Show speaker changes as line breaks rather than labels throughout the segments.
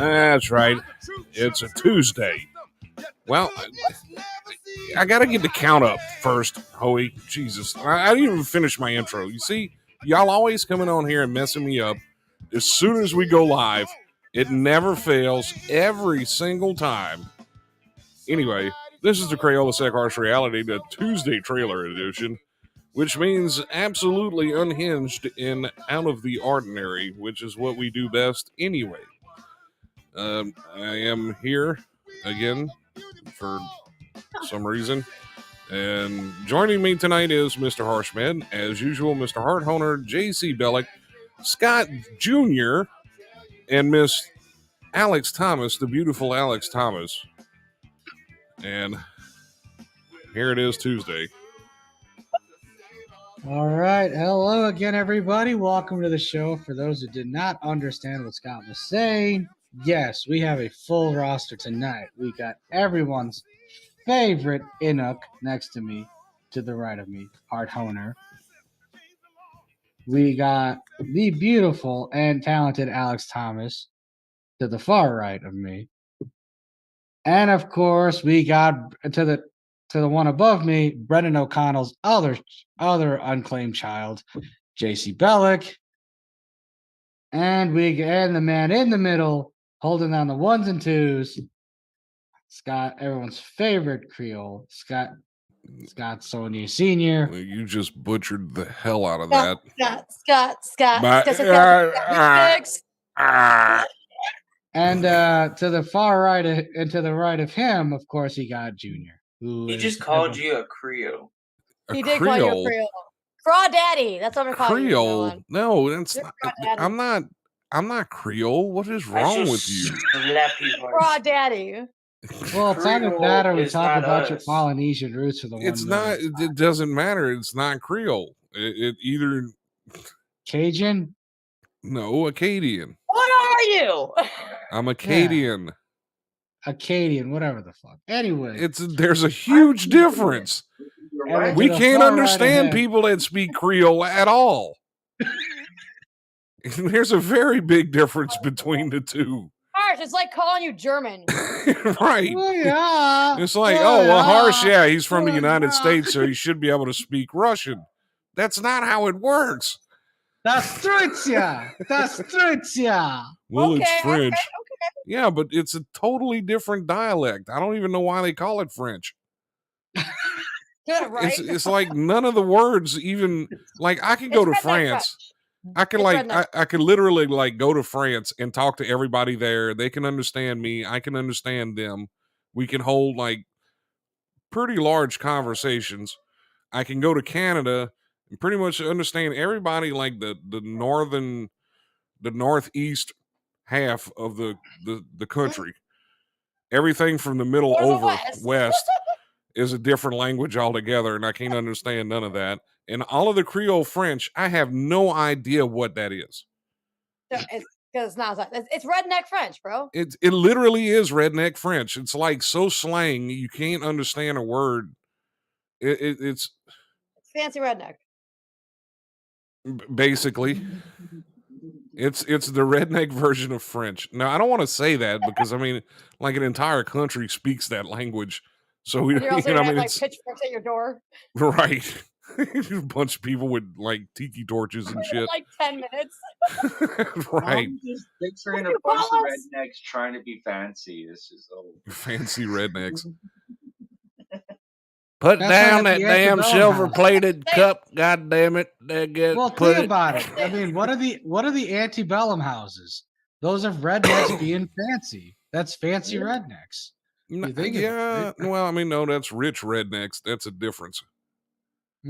That's right. It's a Tuesday. Well, I got to get the count up first, Hoey. Jesus. I didn't even finish my intro. You see, y'all always coming on here and messing me up. As soon as we go live, it never fails every single time. Anyway, this is the Crayola Sec Harsh Reality, the Tuesday trailer edition, which means absolutely unhinged and out of the ordinary, which is what we do best anyway. I am here again for some reason. And joining me tonight is Mr. Harshman, as usual, Mr. Hart Honer, JayC Bellic, Scott Jr., and Miss Alex Thomas, the beautiful Alex Thomas. And here it is, Tuesday.
All right. Hello again, everybody. Welcome to the show. For those who did not understand what Scott was saying, yes, we have a full roster tonight. We got everyone's favorite Inuk next to me, to the right of me, Hart Honer. We got the beautiful and talented Alex Thomas to the far right of me. And of course, we got to the one above me, Brendan O'Connell's other unclaimed child, JayC Bellic. And the man in the middle, holding down the ones and twos, Scott, everyone's favorite Creole, Scott Sonnier Senior.
Well, you just butchered the hell out of that.
And to the far right and to the right of him, of course, he got Junior.
He just called you a Creole.
A
He did call you a Creole. Crawdaddy. That's what I'm calling you.
Creole? No, that's not. I'm not Creole. What is wrong with you?
Crawdaddy.
Well, it's either that or we talk about your Polynesian roots for the one.
It's not. It doesn't matter. It's not Creole. It either
Cajun.
No, Acadian.
What are you?
I'm Acadian.
Yeah. Acadian, whatever the fuck. Anyway,
there's a huge difference.
Right.
We can't understand people that speak Creole at all. There's a very big difference between the two.
Harsh, it's like calling you German.
Right.
Oh, yeah.
It's like, Harsh, yeah, he's from the United States, so he should be able to speak Russian. That's not how it works.
That's
Well, it's French. Okay. Yeah, but it's a totally different dialect. I don't even know why they call it French.
Yeah, right?
It's like none of the words even, like I could go to France. I could literally like go to France and talk to everybody there. They can understand me. I can understand them. We can hold like pretty large conversations. I can go to Canada and pretty much understand everybody, like the northeast half of the country. Everything from the middle over west is a different language altogether, and I can't understand none of that. And all of the Creole French, I have no idea what that is.
It's not. It's redneck French, bro.
It literally is redneck French. It's like so slang you can't understand a word. It's
fancy redneck.
Basically, it's the redneck version of French. Now, I don't want to say that because I mean, like an entire country speaks that language. So we,
you're also gonna have, like pitchforks at your door,
right? A bunch of people with like tiki torches and shit.
Like 10 minutes,
right?
I'm just picturing a bunch of rednecks trying to be fancy. This is old.
Fancy rednecks. Put down that damn silver-plated cup, God damn it!
Well, think about it. I mean, what are the antebellum houses? Those are rednecks being fancy. That's fancy rednecks.
Yeah. Well, I mean, no, that's rich rednecks. That's a difference.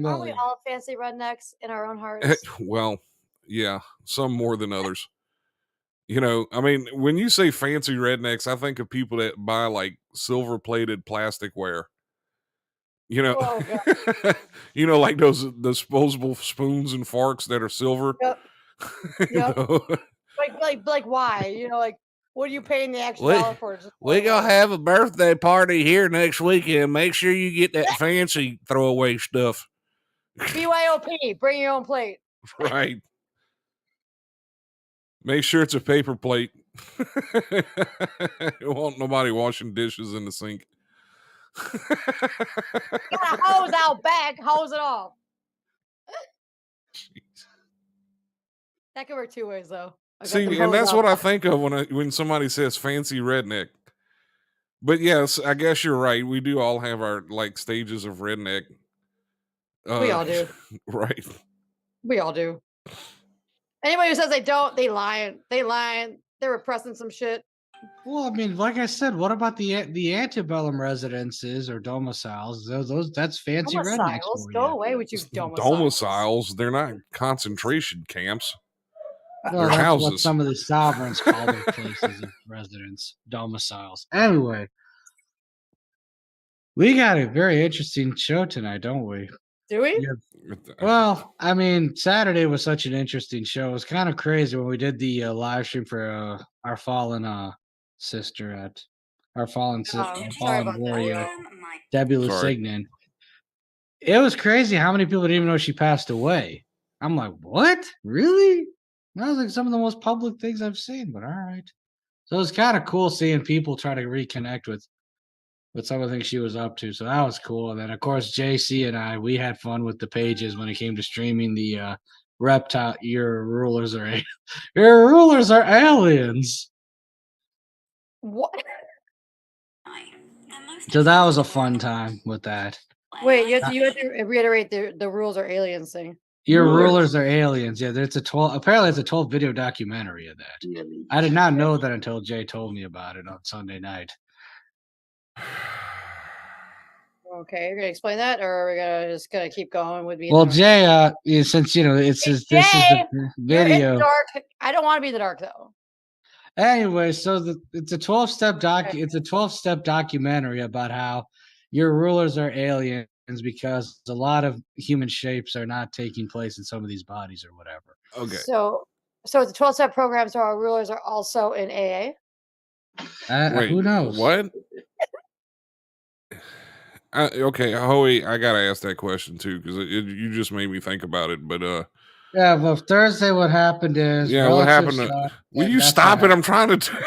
Aren't we all fancy rednecks in our own hearts?
Well, yeah, some more than others. You know, I mean, when you say fancy rednecks, I think of people that buy like silver-plated plasticware. You know, you know, like those disposable spoons and forks that are silver.
Yep. Yep. Like why? You know, like what are you paying the extra dollar for?
We gonna have a birthday party here next weekend. Make sure you get that fancy throwaway stuff.
BYOP, bring your own plate.
Right. Make sure it's a paper plate. Won't nobody washing dishes in the sink.
Got a hose out back, hose it off. That could work two ways though.
See, and that's what I think of when somebody says fancy redneck. But yes, I guess you're right. We do all have our like stages of redneck.
We all do.
Right.
We all do. Anybody who says they don't, they lying. They lying. They're repressing some shit.
Well, I mean, like I said, what about the antebellum residences or domiciles? Those that's fancy rednecks.
Domiciles? Go away with you domiciles.
Domiciles, they're not concentration camps.
Well,
They're
that's
houses.
what some of the sovereigns call their places of residence, domiciles. Anyway, we got a very interesting show tonight, don't we?
Do we?
Yeah. Well, I mean, Saturday was such an interesting show. It was kind of crazy when we did the live stream for our fallen sister at our fallen warrior, Debbie Lusignan. It was crazy how many people didn't even know she passed away. I'm like, what? Really? That was like some of the most public things I've seen, but all right. So it was kind of cool seeing people try to reconnect with some of the things she was up to. So that was cool. And then of course JayC and we had fun with the pages when it came to streaming the reptile. Your rulers are aliens.
What?
So that was a fun time with that.
Wait, you have to reiterate the rules are aliens thing.
Your rulers are aliens. Yeah, it's a 12. Apparently, it's a 12 video documentary of that. I did not know that until Jay told me about it on Sunday night.
Okay, you're gonna explain that, or are we just gonna keep going with me?
Well, Jay, since this is the video.
You're in the dark. I don't want to be in the dark though.
Anyway, so it's a 12-step It's a 12-step documentary about how your rulers are aliens because a lot of human shapes are not taking place in some of these bodies or whatever.
Okay.
So it's a 12-step program. So our rulers are also in AA.
Wait, who knows?
What? Okay, Hoey, I gotta ask that question too because you just made me think about it. But
yeah, well, Thursday, what happened is
what happened? Will you stop it? I'm trying to.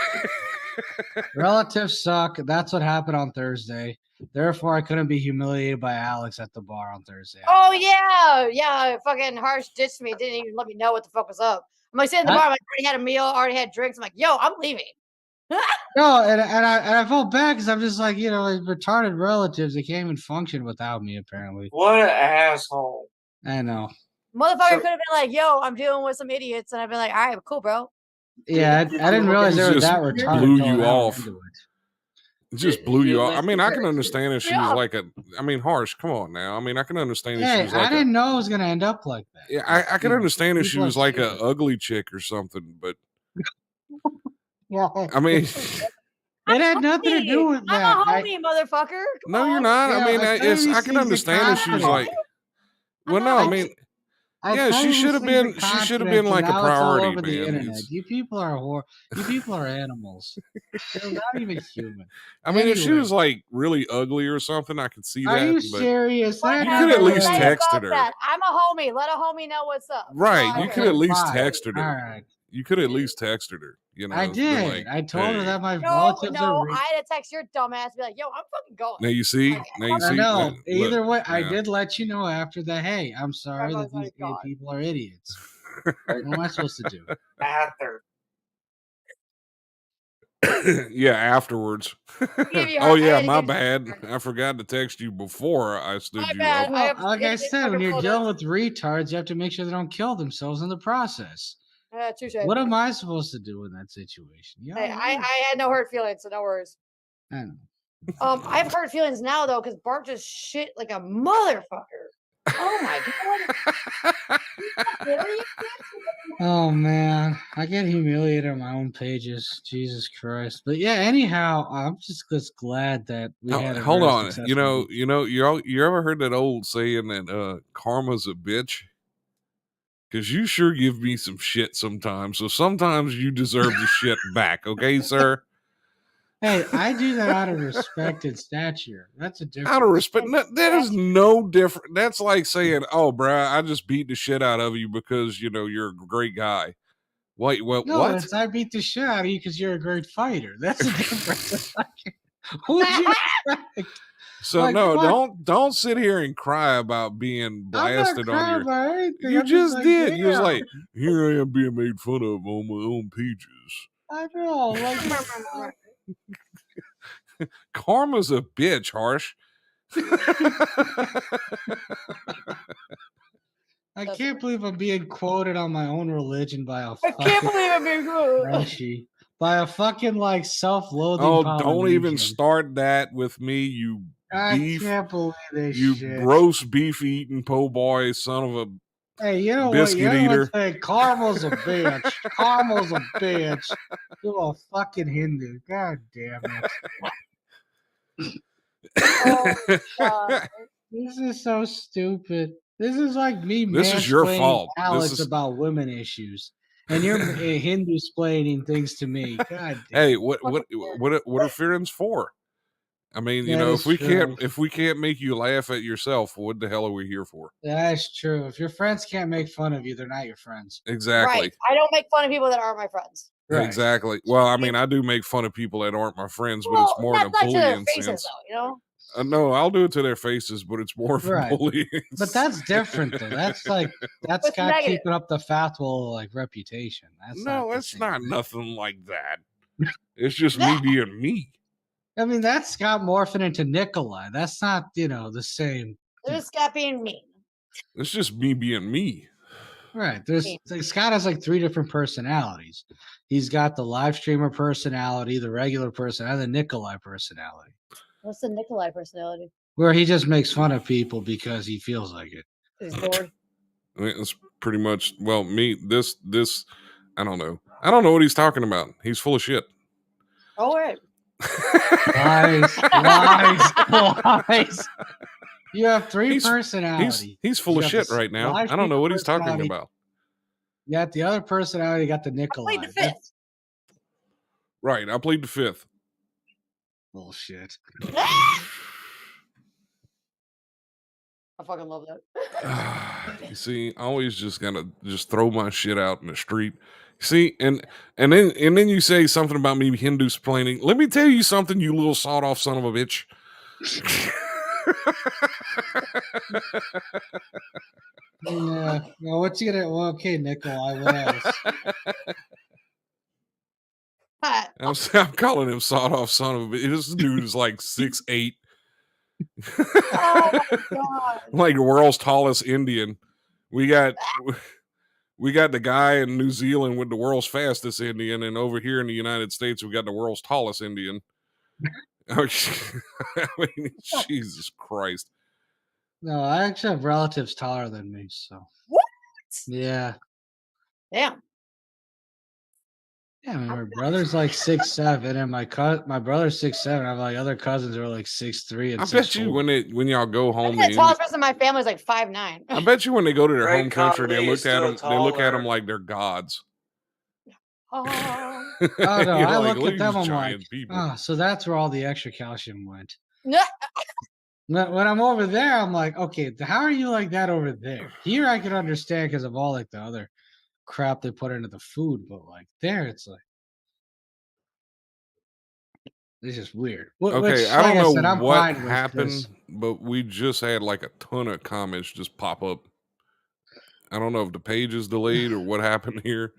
Relatives suck. That's what happened on Thursday. Therefore, I couldn't be humiliated by Alex at the bar on Thursday.
Oh yeah. Fucking Harsh ditched me. Didn't even let me know what the fuck was up. I'm like sitting at the bar. I'm like, already had a meal, already had drinks. I'm like, yo, I'm leaving.
No, and I felt bad because I'm just like, retarded relatives. They can't even function without me, apparently.
What an asshole.
I know.
Motherfucker could have been like, yo, I'm dealing with some idiots. And I've been like, all right, cool, bro.
Yeah, I didn't realize they were that retarded.
Blew you off. It just blew you off. I mean, I can understand if she was like Harsh, come on now. I mean, I can understand if she was like
I didn't know it was going to end up like that.
Yeah, I can understand if she was like an ugly chick or something, but
yeah,
I mean,
it had nothing to do with that.
I'm a homie, motherfucker.
No, you're not. I mean, I can understand if she was like, well, no, I mean, yeah, she should have been. She should have been like a priority, man.
The internet. You people are You people are animals. They're not even human.
I mean, if she was like really ugly or something, I could see that.
Are you serious?
You could at least texted her.
I'm a homie. Let a homie know what's up.
Right. You could at least texted her.
All right.
You could at least texted her.
I did. I told her that my relatives are.
No, I had to text your dumbass. Be like, yo, I'm fucking going.
Now you see.
No. Either way, I did let you know after that. Hey, I'm sorry that these gay people are idiots. What am I supposed to do?
After.
Yeah, afterwards. Oh yeah, my bad. I forgot to text you before I stood you up.
Well, like I said, when you're dealing with retards, you have to make sure they don't kill themselves in the process. What am I supposed to do in that situation?
Hey, I had no hurt feelings, so no worries.
I know.
I have hurt feelings now though, because Bart just shit like a motherfucker. Oh my god.
Oh man, I get humiliated on my own pages. Jesus Christ! But yeah, anyhow, I'm just glad that we had.
Hold on, you ever heard that old saying that karma's a bitch? Because you sure give me some shit sometimes. So sometimes you deserve the shit back. Okay, sir?
Hey, I do that out of respect and stature. That's a difference.
Out of respect? No, that is no different. That's like saying, oh, bruh, I just beat the shit out of you because, you're a great guy. Wait, what?
No,
What?
it's I beat the shit out of you because you're a great fighter. That's the difference. Who would you expect?
So
Like,
no,
what?
don't sit here and cry about being
I'm not
blasted on
crying
your.
about anything.
You
I'm just
just
like,
did. You was
damn.
like, here I am being made fun of on my own pages.
I know. Like,
Karma's a bitch, Harsh.
I can't believe I'm being quoted on my own religion by a
I can't believe I'm being cool.
Frenchie. By a fucking like self-loathing
Oh,
Polynesian.
don't even start that with me, you
I
beef.
can't believe this
You
shit.
gross beef eating po' boy, son of a
Hey, you know
biscuit
what? You know
eater.
what? Hey, Carmel's a bitch. Carmel's a bitch. You're a fucking Hindu. God damn it.
Oh, God.
This is so stupid. This is like me
This is your
mansplaining
fault.
Alex
This is
about women issues. And you're Hindu splaining things to me. God damn.
hey, what are feelings for? I mean, you
That
know,
is true.
if we can't make you laugh at yourself, what the hell are we here for?
That's true. If your friends can't make fun of you, they're not your friends.
Exactly.
Right. I don't make fun of people that aren't my friends.
Right.
Exactly. Well, I mean, I do make fun of people that aren't my friends, but
Well,
it's more in a
not to their
bullying
faces,
sense.
though, you know?
No, I'll do it to their faces, but it's more of a
Right.
bullying.
But that's different though. That's like that's
It's
got
negative.
keeping up the fatwa like reputation. That's
No,
not the
it's
same
not
thing.
nothing like that. It's just me being me.
I mean, that's Scott morphing into Nikolai. That's not, the same.
They're just Scott being mean.
It's just me being me.
Right. There's like, Scott has like 3 different personalities. He's got the live streamer personality, the regular person, and the Nikolai personality.
What's the Nikolai personality?
Where he just makes fun of people because he feels like it.
He's bored.
I mean, it's pretty much me. This I don't know. I don't know what he's talking about. He's full of shit.
All right.
Lies. You have 3 personalities.
He's full
You
of
got
shit
the
right now.
live
I don't know what
streamer
he's talking
personality.
about.
You got the other personality, you got the
I
Nikolai.
played the 5th.
Right. I plead the 5th.
Bullshit.
I fucking love that.
You see, I always just gotta just throw my shit out in the street. See, and then you say something about me Hindu splaining. Let me tell you something, you little sawed off son of a bitch.
Yeah. Well, what's you gonna? Well, okay, Nikolai. What else?
I'm calling him sawed off son of a bitch. This dude is like 6'8".
Oh my God.
Like the world's tallest Indian. We got the guy in New Zealand with the world's fastest Indian, and over here in the United States, we got the world's tallest Indian. I mean, Jesus Christ.
No, I actually have relatives taller than me. So.
What?
Yeah.
Damn.
Yeah, I mean, my brother's like 6'7", and my brother's 6'7". I have like other cousins who are like 6'3" and
I bet you
6'4".
when y'all go
I
home,
think the tallest person in my family is like 5'9".
I bet you when they go to their
Greg
home country, they
Conley
look
is
at
still
them. They look at
taller.
them like they're gods.
Oh.
Oh no,
You're
I
like,
look at them.
these
I'm like,
giant people.
oh, so that's where all the extra calcium went.
No.
When I'm over there, I'm like, okay, how are you like that over there? Here, I can understand because of all like the other crap they put into the food, but like there, it's like it's just weird.
Okay,
Which,
I don't
like
know
said, I'm
what
fine with 'cause-
happened, but we just had like a ton of comments just pop up. I don't know if the page is delayed or what happened here.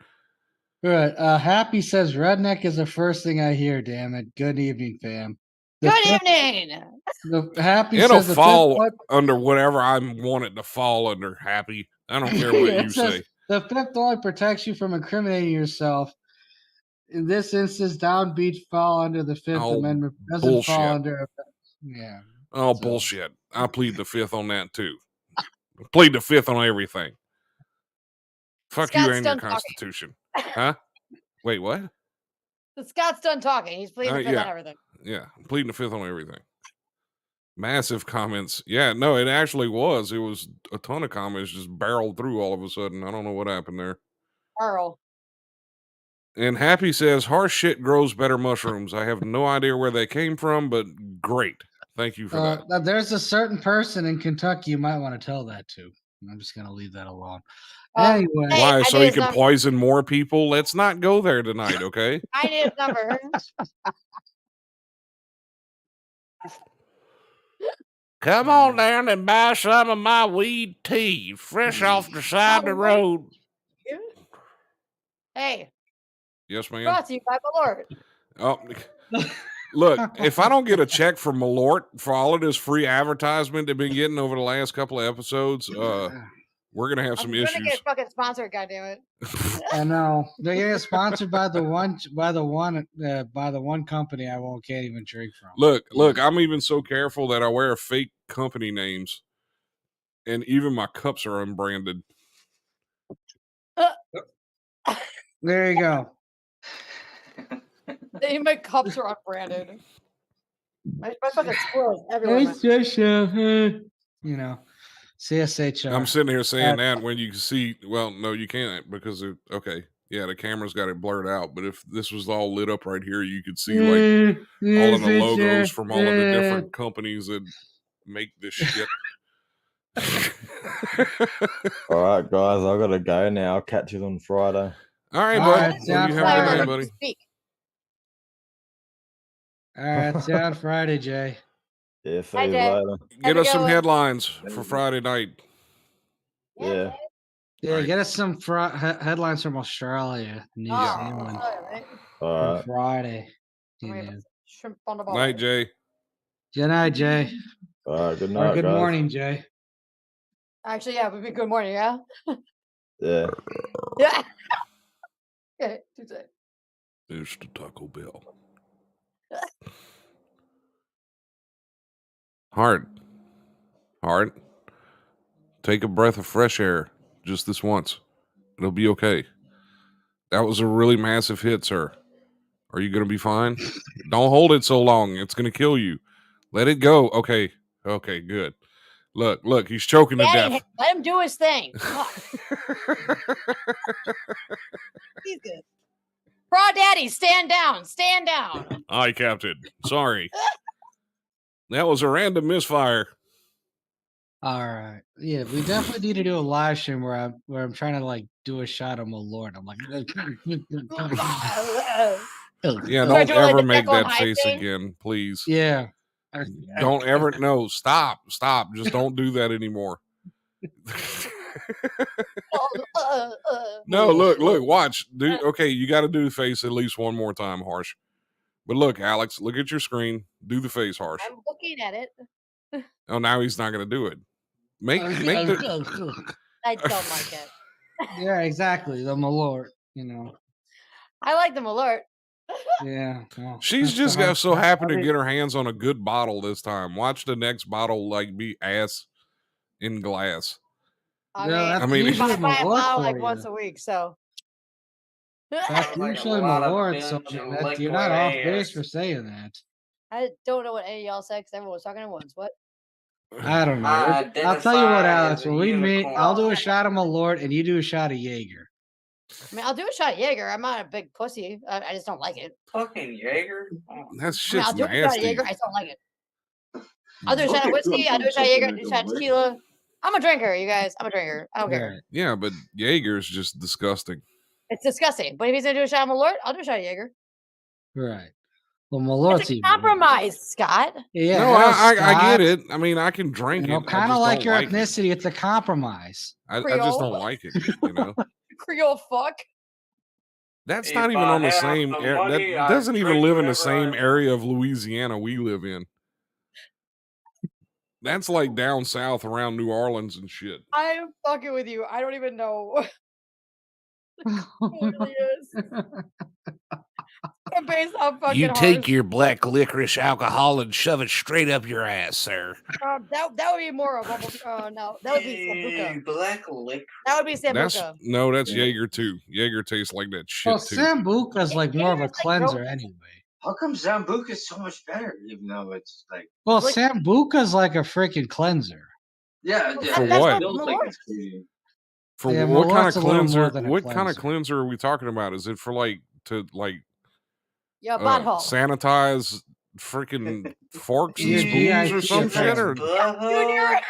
Right. Happy says redneck is the first thing I hear. Damn it. Good evening, fam.
Good evening.
The Happy
It'll
says the
fall
fifth
under whatever I want it to fall under. Happy. I don't care what
It
you
says
say.
the fifth only protects you from incriminating yourself. In this instance, downbeat fall under the Fifth
Oh,
Amendment. Doesn't
bullshit.
fall under. Yeah.
Oh,
So-
bullshit. I plead the 5th on that too. Plead the 5th on everything. Fuck you
Scott's
and your
done talking.
Constitution. Huh? Wait, what?
Scott's done talking. He's pleading the 5th
yeah.
on everything.
Yeah, I'm pleading the 5th on everything. Massive comments. Yeah, no, it actually was. It was a ton of comments just barreled through all of a sudden. I don't know what happened there.
Earl.
And Happy says, harsh shit grows better mushrooms. I have no idea where they came from, but great. Thank you for that.
There's a certain person in Kentucky you might want to tell that to. I'm just gonna leave that alone.
Um,
Anyway,
hey,
Why?
I
So
need
he
his
can
number.
poison more people? Let's not go there tonight, okay?
I need his number.
Come on down and buy some of my weed tea, fresh off the side of the road.
Hey,
Yes, ma'am.
brought to you by Malort.
Oh, look, if I don't get a check from Malort for all of this free advertisement they've been getting over the last couple of episodes, we're gonna have some
I'm gonna
issues.
get fucking sponsored, goddammit.
I know they're getting sponsored by the one company I can't even drink from.
Look, I'm even so careful that I wear fake company names, and even my cups are unbranded.
There you go.
Even my cups are unbranded. My fucking squirrels everywhere.
You know, CSHR.
I'm sitting here saying that when you can see, well, no, you can't because okay, yeah, the camera's got it blurred out. But if this was all lit up right here, you could see like all of the logos from all of the different companies that make this shit.
All right, guys, I gotta go now. I'll catch you on Friday.
All right,
All
bud.
right,
Well, you have a good day, buddy.
Speak.
All right, see you on Friday, Jay.
Yeah, see
Hi,
you
Jay.
later.
Get
How's
us
it
some
going?
headlines for Friday night.
Yeah.
Yeah,
Right.
get us some headlines from Australia, New Zealand
Right.
All
for
right.
Friday.
I'm gonna
Yeah.
put shrimp on the ball.
Night, Jay.
Good night, Jay.
All right. Good
Or
night,
good
guys.
morning, Jay.
Actually, yeah, it would be good morning, yeah?
Yeah.
Yeah. Okay, Tuesday.
It's the Taco Bell. Hart. Take a breath of fresh air just this once. It'll be okay. That was a really massive hit, sir. Are you going to be fine? Don't hold it so long. It's going to kill you. Let it go. Okay. Okay, good. Look, he's choking to
Daddy,
death.
let him do his thing. Fuck. Jesus. Daddy, stand down. Stand down.
Aye, Captain. Sorry. That was a random misfire.
All right. Yeah, we definitely need to do a live stream where I'm trying to like do a shot of Malort. I'm like,
Yeah,
Start
don't
doing, like,
ever
the
make
Jekyll and
that
Hyde
face
thing?
again, please.
yeah.
Don't ever. No, stop. Just don't do that anymore. No, look, watch. Okay, you got to do the face at least one more time, Harsh. But look, Alex, look at your screen. Do the face, Harsh.
I'm looking at it.
Oh, now he's not going to do it. Make the.
I don't like it.
Yeah, exactly. The Malort, you know.
I like them alert.
Yeah. Well,
She's just got so happy to get her hands on a good bottle this time. Watch the next bottle like be ass in glass.
that's
I mean,
usually
I buy a
Malort
bottle
for
like
you.
once a week, so.
That's usually Malort, so you're not off base for saying that.
I don't know what any of y'all said because everyone was talking at once. What?
I don't know. I'll tell you what, Alex. When we meet, I'll do a shot of Malort and you do a shot of Jaeger.
I mean, I'll do a shot of Jaeger. I'm not a big pussy. I just don't like it.
Fucking Jaeger?
That shit's
I'll do a shot of
nasty.
Jaeger. I just don't like it. I'll do a shot of whiskey. I'll do a shot of Jaeger. I'll do a shot of tequila. I'm a drinker, you guys. I'm a drinker. I don't care.
Right.
Yeah, but Jaeger's just disgusting.
It's disgusting. But if he's gonna do a shot of Malort, I'll do a shot of Jaeger.
Right. Well, Malort's
It's a
even
compromise, Scott.
Yeah,
No, I get it. I mean, I can drink
You know,
it.
kind of like your
like
ethnicity. It's a compromise.
I just
Creole.
don't like it. You know,
Creole fuck.
that's
If
not even
I
on the
have
same.
the
That
money, I
doesn't even
drink
live in the
whatever
same
I
area of Louisiana we live in. That's like down south around New Orleans and shit.
I'm fucking with you. I don't even know. It really is. Based on fucking harsh.
your black licorice alcohol and shove it straight up your ass, sir.
That would be more of a no. That would be Sambuca.
Black liquor.
That would be
That's
Sambuca.
that's Jaeger too. Jaeger tastes like that shit
Well,
too.
Sambuca's like more of a
Jaeger's like
cleanser
roast.
anyway.
How come Zambuca is so much better, even though it's like,
Well,
Like-
Sambuca's like a freaking cleanser.
yeah,
For
it
what?
feels like
Malort.
it's crazy.
For
Yeah,
what kind
Malort's
of
a little more
cleanser?
than a
What kind of
cleanser.
cleanser are we talking about? Is it for like to like
Yeah, butthole.
sanitize freaking forks and
Your
spoons or
GI
some shit? Or
Junior.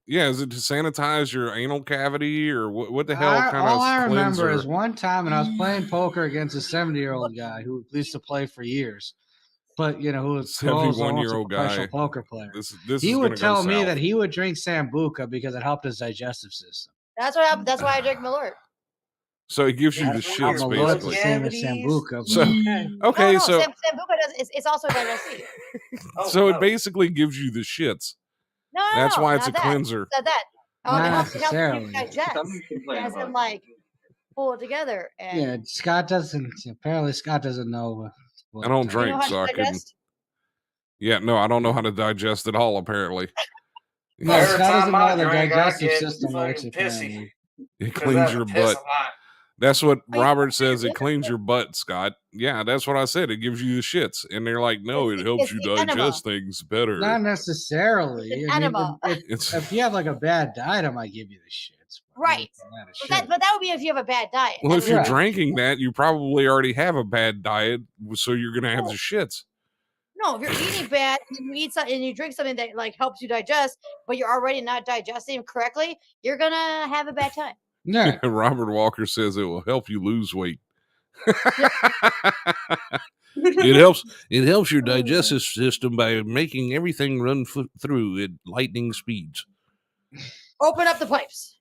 Yeah, is it to sanitize your anal cavity or what the hell kind
All
of
I remember
cleanser?
is one time when I was playing poker against a 70-year-old guy who used to play for years, but who was almost a
71-year-old
professional
guy.
poker player.
This
He
is
would
gonna go
tell me
south.
that he would drink Sambuca because it helped his digestive system.
That's what happened. That's why I drink Malort.
So it gives you the
That's
shits
I'm
weird.
the
basically.
same as
Cavities.
Sambuca.
So
Okay.
okay,
no,
so
Sambuca does. It's also digestive.
Oh,
so it
no.
basically gives you the shits.
No,
That's why it's
not
a
that.
cleanser.
Not that.
Not
It helps you
necessarily.
digest.
Somebody complain
As in,
about
like, pull it together. And
Yeah, Scott doesn't. Apparently, Scott doesn't know.
I don't
you know
drink,
how
so
to
I couldn't.
digest?
Yeah, no, I don't know how to digest at all. Apparently,
No,
Every
Scott doesn't
time
know
I
how the
drink, I
digestive
get
system works.
fucking pissy.
Apparently,
it
Because I
cleans
have
your
to piss
butt.
a lot.
That's what
Oh, you
Robert
clean your
says. It
liver?
cleans your butt, Scott. Yeah, that's what I said. It gives you the shits, and they're like, no, it helps
It's
you
the enema.
digest things better.
not necessarily.
It's an
I mean,
enema.
if you have like a bad diet, I might give you the shits. But
Right. But that would be if you have a bad diet.
Well, if
That's
you're
Right.
drinking that, you probably already have a bad diet, so you're gonna have the shits.
No, if you're eating bad and you eat something and you drink something that like helps you digest, but you're already not digesting correctly, you're gonna have a bad time.
Yeah.
Robert Walker says it will help you lose weight. It helps your digestive system by making everything run through at lightning speeds.
Open up the pipes.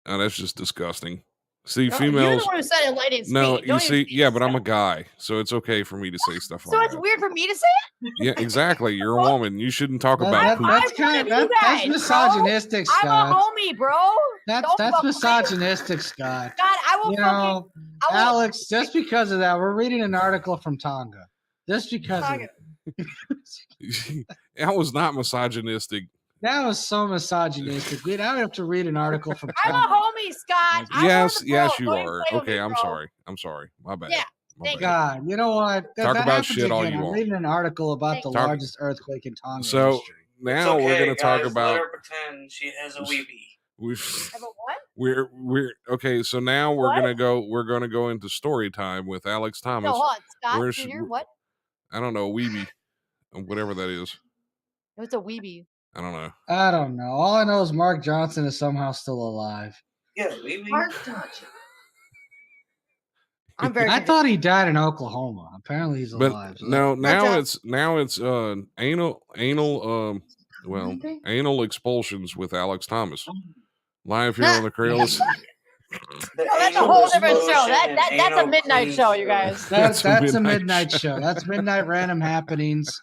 Oh, that's just disgusting. See,
No, you're the
females.
one who said it lightning speed.
No,
Don't
you
even
see,
speak
yeah,
this
but I'm a
stuff.
guy, so it's okay for me to say stuff
So
like
it's
that.
weird for me to say it?
Yeah, exactly. You're a woman. You shouldn't talk about
That,
poop.
that's
I'm
kind
one
of
of you
that's
guys,
misogynistic,
I'm
Scott.
a homie, bro.
That's
Don't fuck with me.
misogynistic, Scott.
God, I will
You
fucking.
know,
I will.
Alex, just because of that, we're reading an article from Tonga. Just because of
Tonga.
it.
That was not misogynistic.
That was so misogynistic. I would have to read an article from
I'm a
Tonga.
homie, Scott. I'm one
Yes,
of the bros.
yes, you
Don't even
are.
play with
Okay,
me,
I'm
bro.
sorry. I'm sorry. My bad.
Yeah,
My
thank
bad.
God, you know what?
Talk
that
about
happens
shit all
again.
you
I'm
want.
reading an article about the
Talk-
largest earthquake in Tonga
So
history.
now
It's
we're
okay,
going to talk
guys.
about.
Let her pretend she has a weepy.
Have a what?
We're okay. So now we're
What?
gonna go. We're gonna go into story time with Alex Thomas.
No, hold on. Scott
Where's-
Jr. What?
I don't know, weeby, whatever that is.
It's a weeby.
I don't know.
I don't know. All I know is Mark Johnson is somehow still alive.
Yeah, weepy.
Mark Johnson.
I'm very.
I thought he died in Oklahoma. Apparently he's
But
alive. So
no, now
Johnson.
it's anal expulsions with Alex Thomas. Live here on the Crayolas.
The
No, that's a
anal
whole different show.
explosion
That's
and
a
anal
midnight show, you
cleanser.
guys.
that's
That's
a midnight show. That's midnight random happenings.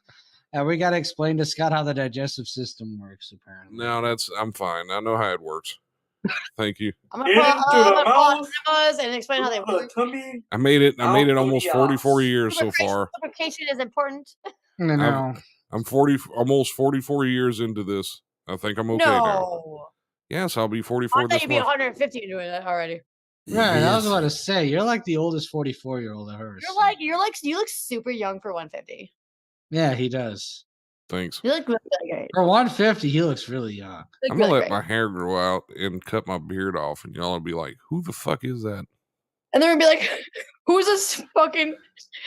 And we got to explain to Scott how the digestive system works, apparently.
No, I'm fine. I know how it works. Thank you.
I'm gonna pull out enemas and explain how they work.
Tummy.
I made it almost
Alpodias.
44 years so far.
Lubrication is important.
No.
I'm almost 44 years into this. I think I'm okay now.
No.
Yes, I'll be 44
I thought
this
you'd be
month.
150 doing that already.
Right, I was
Yes.
about to say, you're like the oldest 44-year-old I've heard.
You look super young for 150.
Yeah, he does.
Thanks.
You look really great.
For 150, he looks really young.
You look
I'm gonna
really
let
great.
my hair grow out and cut my beard off, and y'all will be like, "Who the fuck is that?
And they're gonna be like, "Who's this fucking?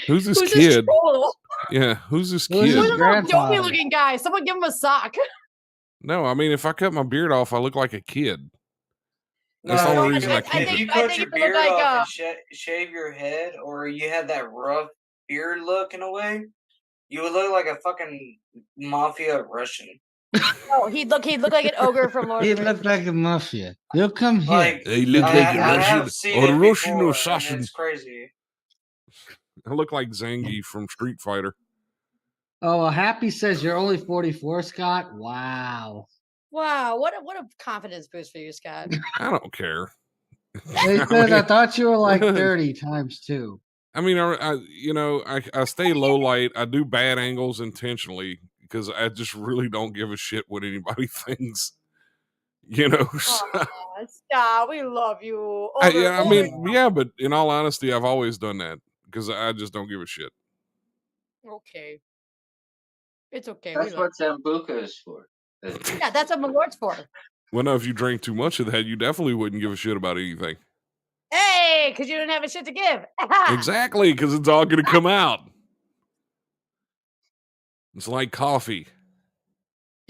Who's this
Who's
kid?
this troll?
Yeah, who's this
Who's
kid?"
this
Who's this little
grandfather?
dopey looking guy? Someone give him a sock."
No, I mean, if I cut my beard off, I look like a kid.
No,
That's the only
I
reason I
think-
can't.
If you
I
cut
think
your
you look
beard
like,
off and shave your head, or you had that rough beard look in a way, you would look like a fucking mafia Russian.
No, he'd look like an ogre from Lord
He
of the Rings.
looked like a mafia. You'll come here.
Like,
They look
I-
like
I
a
I
Russian
have seen
or
it
Russian
before,
assassin.
and it's crazy.
I look like Zangief from Street Fighter.
Oh, well, Happy says you're only 44, Scott. Wow.
Wow, what a confidence boost for you, Scott.
I don't care.
He
I
says, I
mean-
thought you were like 30 times 2.
I mean, I stay low light. I do bad angles intentionally because I just really don't give a shit what anybody thinks. You know. So-
Aw, Scott, we love you.
yeah, but in all honesty, I've always done that because I just don't give a shit.
Okay. It's okay.
That's what Sambuca is for.
Yeah, that's what Malort's for.
Well, no, if you drank too much of that, you definitely wouldn't give a shit about anything.
Hey, because you didn't have a shit to give.
Exactly, because it's all going to come out. It's like coffee.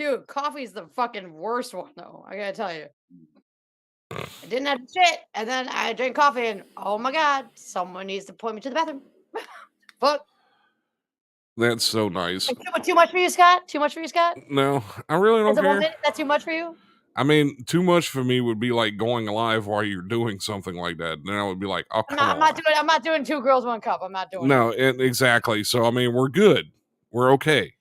Dude, coffee's the fucking worst one, though. I gotta tell you. I didn't have shit, and then I drank coffee, and oh my god, someone needs to point me to the bathroom. Fuck.
That's so nice.
Too much for you, Scott? Too much for you, Scott?
No, I really don't
As a
care.
woman, that's too much for you?
I mean, too much for me would be like going live while you're doing something like that. Then I would be like, oh, come on.
I'm not doing 2 girls, 1 cup. I'm not doing
No,
it.
exactly. So I mean, we're good. We're okay.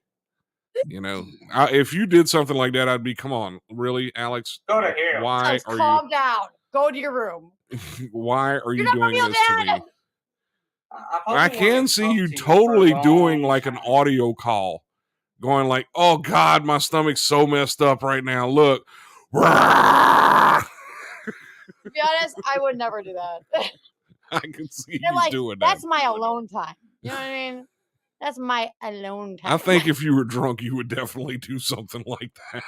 You know, if you did something like that, I'd be, come on, really, Alex?
Go to hell.
Why
Alex,
are
calm down. Go to your room.
Why are you
You're not
doing
real
this to
dad.
me? I can see you
to
totally
for a
doing
long
like an
time.
audio call, going like, "Oh God, my stomach's so messed up right now. Look."
To be honest, I would never do that.
I can see
They're
you
like,
doing that.
that's my alone time. You know what I mean? That's my alone time.
I think if you were drunk, you would definitely do something like that.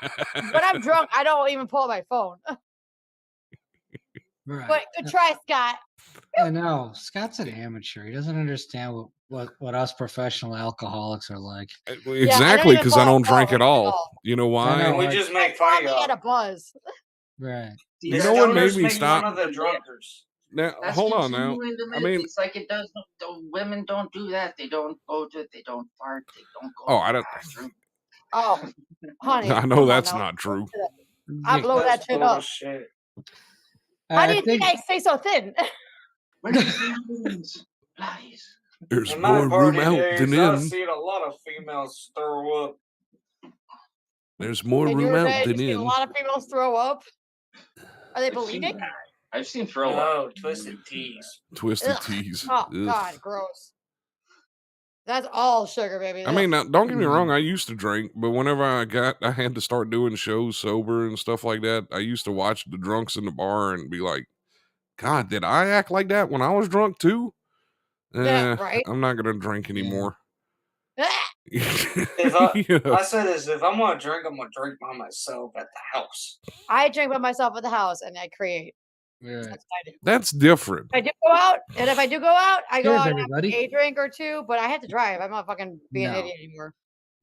When I'm drunk, I don't even pull out my phone.
Right.
But good try, Scott.
I know Scott's an amateur. He doesn't understand what us professional alcoholics are like.
Exactly, because I don't drink at all. You know why?
know.
We just make fun of
At a
y'all.
buzz.
Right.
You know what made me
make
stop?
fun of the drunkards.
Now,
That's
hold on now.
continuing the
I mean,
myth. It's like it does. Women don't do that. They don't go to it. They don't fart. They don't go.
Oh,
to
I
the
don't.
bathroom.
Oh, honey.
I know
come on
that's
now.
not true.
I blow that
That's
shit up.
bullshit.
How do you think I stay so thin?
Lies.
There's
In my
more room
party
out
days,
than
I've
in.
seen a lot of females throw up.
There's more
In
room
your
out
day,
than
you've seen
in.
a lot of females throw up. Are they bleeding?
I've seen throw up.
Oh, twisted teas.
Twisted
Ugh.
teas.
Oh
Ugh.
God, gross. That's all sugar, baby.
I mean, now, don't get me
Mm.
wrong. I used to drink, but whenever I had to start doing shows sober and stuff like that, I used to watch the drunks in the bar and be like, God, did I act like that when I was drunk too?
Yeah, right.
I'm not gonna drink anymore.
If I say this, if I'm gonna drink by myself at the house.
I drink by myself at the house and I create.
Right.
That's what I do.
That's different.
If I do go out, and if I do go out, I go
Cheers,
out and have
everybody.
a drink or 2, but I have to drive. I'm not fucking being an
No.
idiot anymore.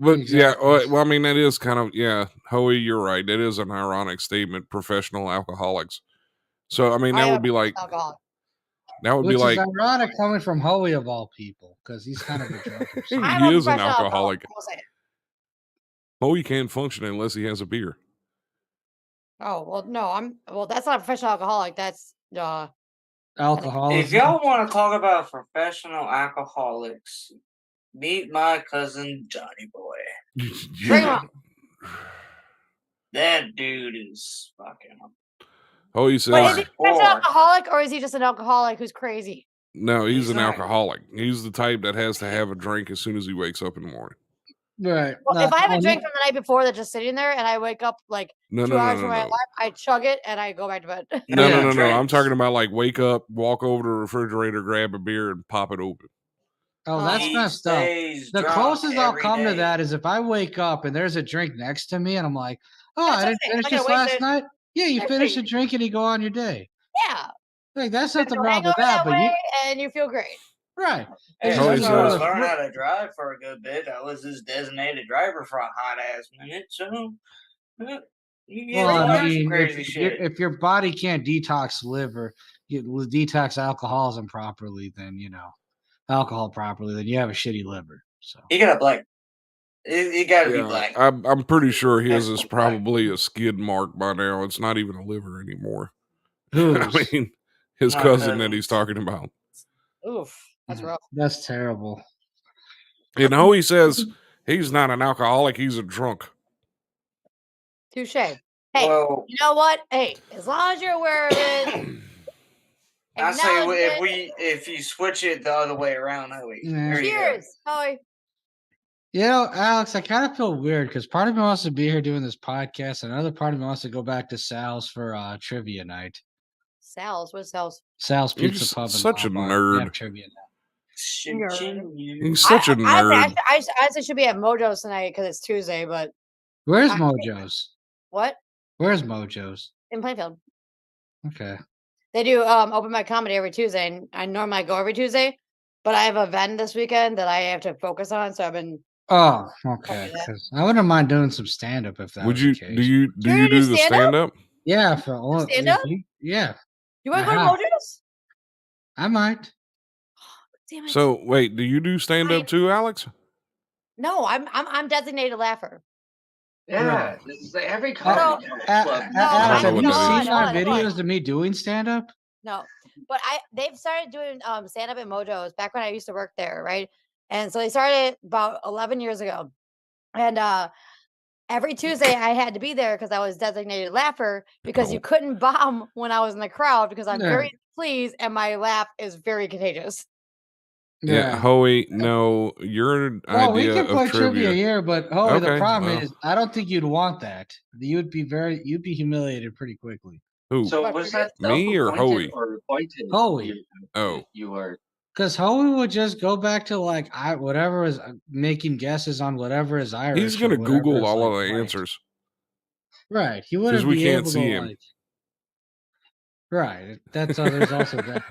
But yeah,
Exactly.
well, I mean, that is kind of, yeah, Hoey, you're right. That is an ironic statement, professional alcoholics. So, I mean, that would be like,
alcohol.
that would
Which
be like,
is ironic coming from Hoey of all people, because he's kind of a drunker.
he
I'm a
is an
professional
alcoholic.
We'll say it.
Hoey can't function unless he has a beer.
Oh well, no, well. That's not a professional alcoholic. That's
Alcohol.
If y'all want to talk about professional alcoholics, meet my cousin Johnny Boy.
bring him up.
That dude is fucking.
Hoey
Wait, is
says,
he a professional alcoholic or is he just an alcoholic who's crazy?
no, he's an
not.
alcoholic. He's the type that has to have a drink as soon as he wakes up in the morning.
Right.
Well, if I have a drink from the night before that's just sitting there and I wake up like
No,
2
no, no,
hours
no,
from my
no.
alarm, I chug it and I go back to bed.
No,
Yeah.
no, no, no. I'm
Drinks.
talking about like wake up, walk over to the refrigerator, grab a beer, and pop it open.
Oh, that's
He
messed up.
stays
The
drunk
closest I'll
every
come to
day.
that is if I wake up and there's a drink next to me and I'm like, oh,
That's
I didn't
okay.
finish
I'm not
this
gonna
last
waste it.
night. Yeah, you
Good
finish
for
a drink and you go on your day.
Yeah.
Like, that's
There's
nothing
no
wrong with
hangover
that, but you,
way and you feel great.
right.
Hey,
It's
Hoey
just
when I
when you
says-
go to
learned
the
how to drive for a good bit, I was his designated driver for a hot ass minute. So you get
Well,
to
I
learn some
mean,
crazy shit.
if your body can't detox liver, detox alcoholism properly, then alcohol properly, then you have a shitty liver. So
You got black. You got to be black.
I'm pretty sure his
That's
is
black.
probably a skid mark by now. It's not even a liver anymore. I
who's
mean, his
My
cousin that
cousin.
he's talking about.
Oof. That's rough.
that's terrible.
And Hoey says he's not an alcoholic; he's a drunk.
Touche. Hey,
Well,
you know what? Hey, as long as you're aware of it.
I say
acknowledge it.
if you switch it the other way around, Hoey.
Yeah.
There you go.
Cheers. Hoey.
Alex, I kind of feel weird because part of me wants to be here doing this podcast, and another part of me wants to go back to Sal's for trivia night.
Sal's. What's Sal's?
Sal's
You're
Pizza
just
Pub.
such a
and Bar. We
nerd.
have trivia night.
He's such a nerd.
I honestly should be at Mojo's tonight because it's Tuesday, but
Where's
I-
Mojo's?
what?
Where's Mojo's?
In Plainfield.
Okay.
They do open mic comedy every Tuesday, and I normally go every Tuesday, but I have a event this weekend that I have to focus on, so I've been
Oh, okay.
do that.
'Cause I wouldn't mind doing some stand up if that
Would
was
you
the case.
do you
You're gonna
do
do
the
stand-up?
stand up?
Yeah, for all
stand-up?
yeah,
You want
I
to go to
have.
Mojo's?
I might.
Damn it.
So wait, do you do stand up too, Alex?
No, I'm designated laugher.
Yeah, this is every
So,
comedy club.
Alex,
know
have
what
you
that
seen
is.
my
Hold on.
videos of me doing stand up?
No, but they've started doing stand up at Mojo's back when I used to work there, right? And so they started about 11 years ago. And every Tuesday I had to be there because I was designated laugher because you
No.
couldn't bomb when I was in the crowd because I'm
Yeah.
very pleased and my laugh is very contagious.
Yeah, Hoey, no, your
Well, we
idea
can
of
play trivia
trivia.
here, but Hoey, the
Okay,
problem
well.
is I don't think you'd want that. You'd be humiliated pretty quickly.
Who?
So
What,
was
trivia?
that
Me or
self-appointed
Hoey?
or appointed?
Hoey.
Oh.
You are.
Because Hoey would just go back to like whatever is making guesses on whatever is Irish.
He's gonna
or whatever
Google
is,
all
like,
of the
white.
answers.
Right. He
'Cause
wouldn't
we
be
can't
able
see
to
him.
like. Right. That's there's also that.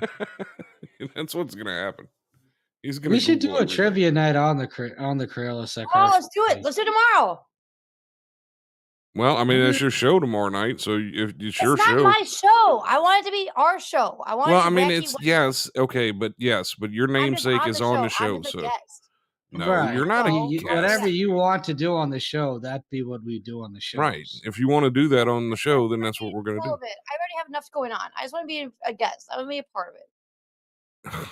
That's what's gonna happen. He's gonna.
We should do
Google
a
everything.
trivia night on the Crayola
Oh, let's do it. Let's do it tomorrow.
Well, I mean, that's your show tomorrow night, so if it's your
It's not
show.
my show. I want it to be our show. I want
Well,
it to
I
be
mean,
wacky,
it's
wacky.
yes, okay, but your
I'm just
namesake is on the
I'm
show,
just a
so
guest.
no,
Right.
you're not
No,
a guest.
Whatever you want to do on the show, that'd be what we do on the show.
Right. If you want to do that on the show, then that's what we're gonna do.
All of it. I already have enough going on. I just want to be a guest. I want to be a part of it.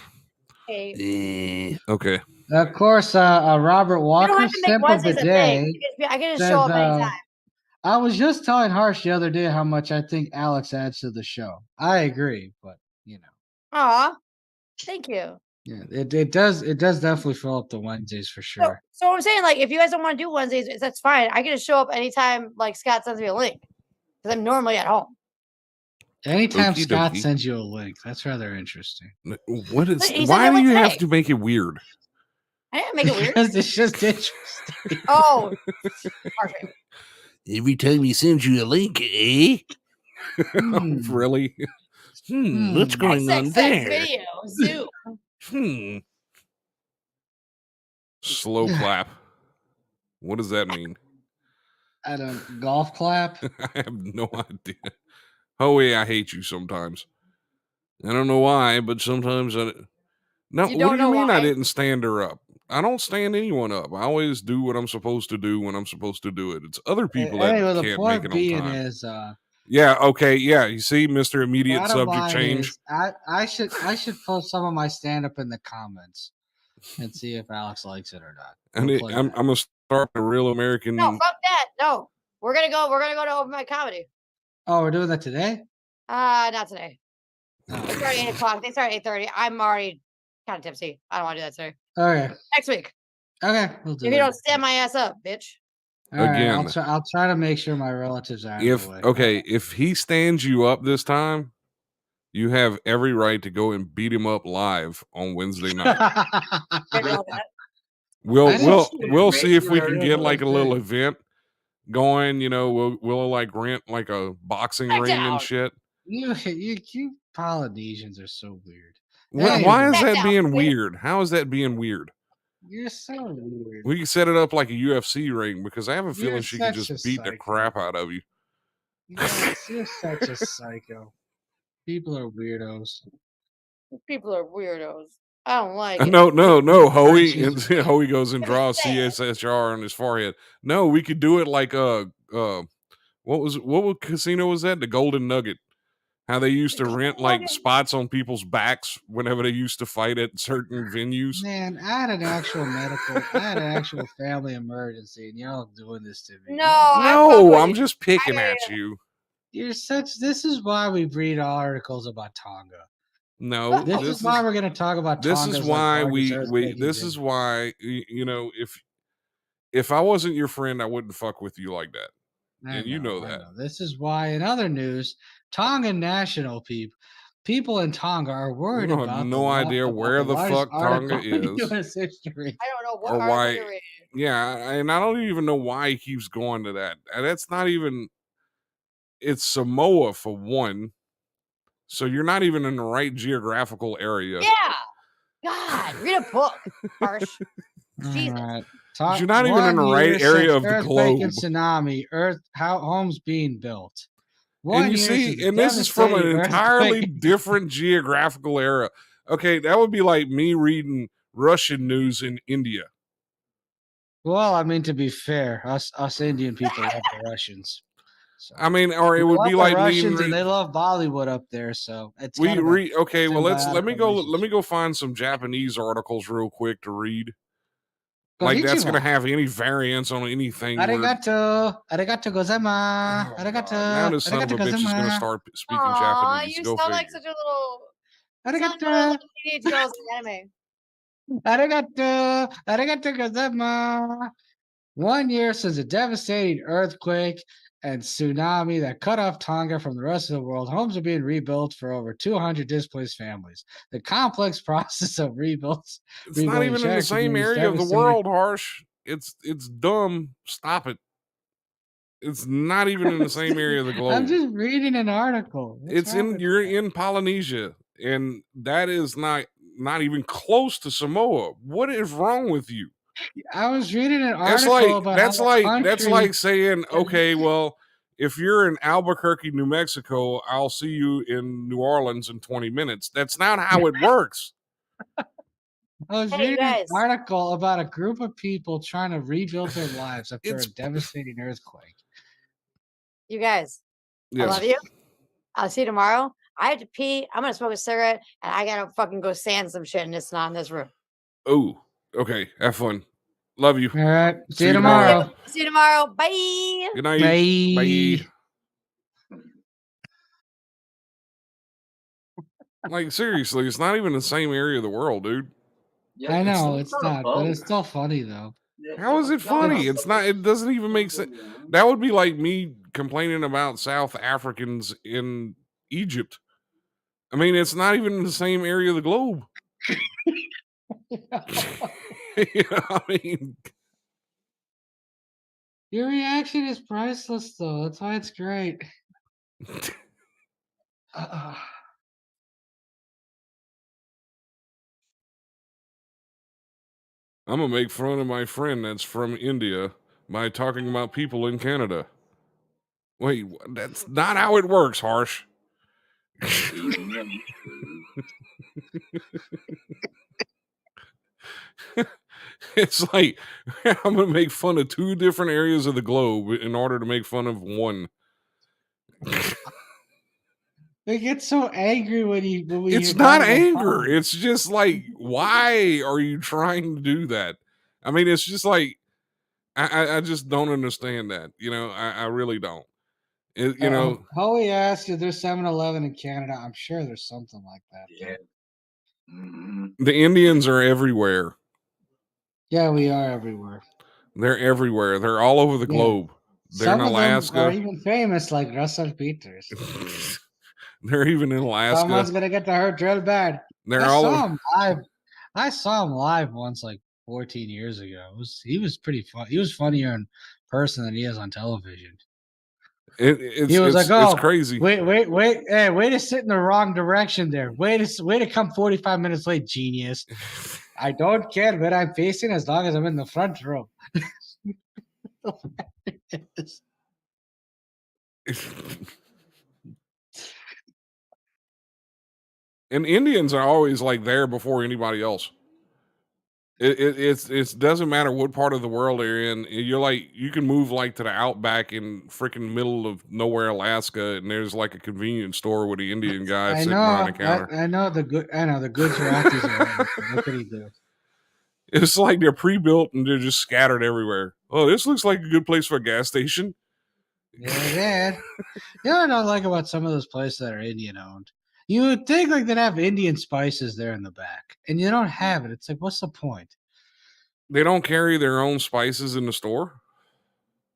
Okay.
Okay.
Of course, Robert
You don't
Walker,
have to make
sip of
Wednesdays
the
a
day.
thing. I can just
says,
show up anytime.
I was just telling Harsh the other day how much I think Alex adds to the show. I agree, but you know.
Aw. Thank you.
Yeah, it does definitely fill up the Wednesdays for sure.
So I'm saying, like, if you guys don't want to do Wednesdays, that's fine. I can just show up anytime, like, Scott sends me a link. Because I'm normally at home.
Anytime
Okie
Scott
dokie.
sends you a link, that's rather interesting.
What is?
He said
Why
that
do
one
you have
today.
to make it weird?
I didn't make it weird.
Because it's just interesting.
Oh. Perfect.
Every time he sends you a link, eh? Really? What's going on there?
Video, Zoom.
Slow clap. What does that mean?
I don't golf clap.
I have no idea. Hoey, I hate you sometimes. I don't know why, but sometimes I. No,
You
what
don't
do you
know
mean I
why?
didn't stand her up? I don't stand anyone up. I always do what I'm supposed to do when I'm supposed to do it. It's other people that
Anyway, the
can't make
point
it on
being
time.
is,
Yeah, okay, yeah. You see, Mr. Immediate
bottom
Subject
line
Change.
is, I should post some of my stand up in the comments and see if Alex likes it or not.
And
We'll play
I'm
that.
gonna start a real American.
No, fuck that. No. We're gonna go to open mic comedy.
Oh, we're doing that today?
Not today.
Oh.
They start at 8 o'clock. They start at 8:30. I'm already kind of tipsy. I don't want to do that today.
Okay.
Next week.
Okay, we'll do
If
it.
you don't stand my ass up, bitch.
All right,
Again.
I'll try to make sure my relatives are out of the way.
Okay, if he stands you up this time, you have every right to go and beat him up live on Wednesday night. We'll see if we can get like a little event going. You know, we'll like rent like a boxing ring and shit.
You Polynesians are so weird.
Why is that being weird? How is that being weird?
You're so weird.
We can set it up like a UFC ring because I have a feeling
You're
she can
such
just
a
beat the
psycho.
crap out of you.
Yes, you're such a psycho. People are weirdos.
People are weirdos. I don't like it.
No. Hoey and Hoey goes and draws CSHR on his forehead. No, we could do it like what casino was that? The Golden Nugget. How they used to rent like spots on people's backs whenever they used to fight at certain venues.
Man, I had an actual family emergency, and y'all doing this to me.
No,
I'm just picking at you.
This is why we read articles about Tonga.
No,
this is why we're going to talk about Tonga.
This is why this is why, you know, if I wasn't your friend, I wouldn't fuck with you like that. You know that.
This is why, in other news, Tongan national people in Tonga are worried about.
I have no idea where the fuck Tonga is.
U.S. history.
I don't know what
or why. Yeah, and I don't even know why he keeps going to that. And that's not even. It's Samoa for one. So you're not even in the right geographical area.
Yeah. God, read a book, Harsh.
All right.
You're not even in the right area of the
earthquake and
globe.
tsunami. How homes being built.
And you see, and this is from an entirely different geographical era. Okay, that would be like me reading Russian news in India.
Well, I mean, to be fair, us Indian people love the Russians. So.
I mean, or it would be like
Russians,
me.
and they love Bollywood up there, so it's
okay. Well, let me go find some Japanese articles real quick to read. Like that's gonna have any variance on anything.
Arigato gozaimasu. Arigato.
Now this son of a bitch is gonna start speaking Japanese.
You
Go
sound
figure.
like such a little.
Arigato.
Teenage girls in anime.
Arigato gozaimasu. 1 year since a devastating earthquake and tsunami that cut off Tonga from the rest of the world, homes are being rebuilt for over 200 displaced families. The complex process of rebuilds.
It's not even in the same area of the world, Harsh. It's dumb. Stop it. It's not even in the same area of the globe.
I'm just reading an article.
You're in Polynesia, and that is not even close to Samoa. What is wrong with you?
I was reading an article about
that's like saying, okay, well, if you're in Albuquerque, New Mexico, I'll see you in New Orleans in 20 minutes. That's not how it works.
I was reading an article about a group of people trying to rebuild their lives after a devastating earthquake.
You guys, I love you. I'll see you tomorrow. I have to pee. I'm gonna smoke a cigarette, and I gotta fucking go sand some shit, and it's not in this room.
Oh, okay. Have fun. Love you.
All right. See you tomorrow.
See you tomorrow. Bye.
Good night. Bye. Like, seriously, it's not even the same area of the world, dude.
I know it's not, but it's still funny though.
How is it funny? It's not. It doesn't even make sense. That would be like me complaining about South Africans in Egypt. I mean, it's not even in the same area of the globe. I mean,
your reaction is priceless, though. That's why it's great.
I'm gonna make fun of my friend that's from India by talking about people in Canada. Wait, that's not how it works, Harsh. It's like I'm gonna make fun of two different areas of the globe in order to make fun of one.
They get so angry when
it's not anger. It's just like, why are you trying to do that? I mean, it's just like I just don't understand that. You know, I really don't. You know,
Howie asked if there's 7-Eleven in Canada. I'm sure there's something like that.
Yeah. Mm-hmm.
The Indians are everywhere.
Yeah, we are everywhere.
They're everywhere. They're all over the globe. They're in Alaska.
Them are even famous, like Russell Peters.
They're even in Alaska.
Someone's gonna get hurt real bad. I saw him live once, like 14 years ago. He was pretty fun. He was funnier in person than he is on television.
It's crazy.
Wait! Hey, way to sit in the wrong direction there. Way to come 45 minutes late, genius. I don't care where I'm facing as long as I'm in the front row.
And Indians are always like there before anybody else. It doesn't matter what part of the world they're in. You're like, you can move like to the outback in freaking middle of nowhere, Alaska, and there's like a convenience store with the Indian guy sitting behind the counter.
I know the goods Rockies are. What can he do?
It's like they're pre-built and they're just scattered everywhere. Oh, this looks like a good place for a gas station.
Yeah, you know what I like about some of those places that are Indian owned? You would think like they'd have Indian spices there in the back, and you don't have it. It's like, what's the point?
They don't carry their own spices in the store?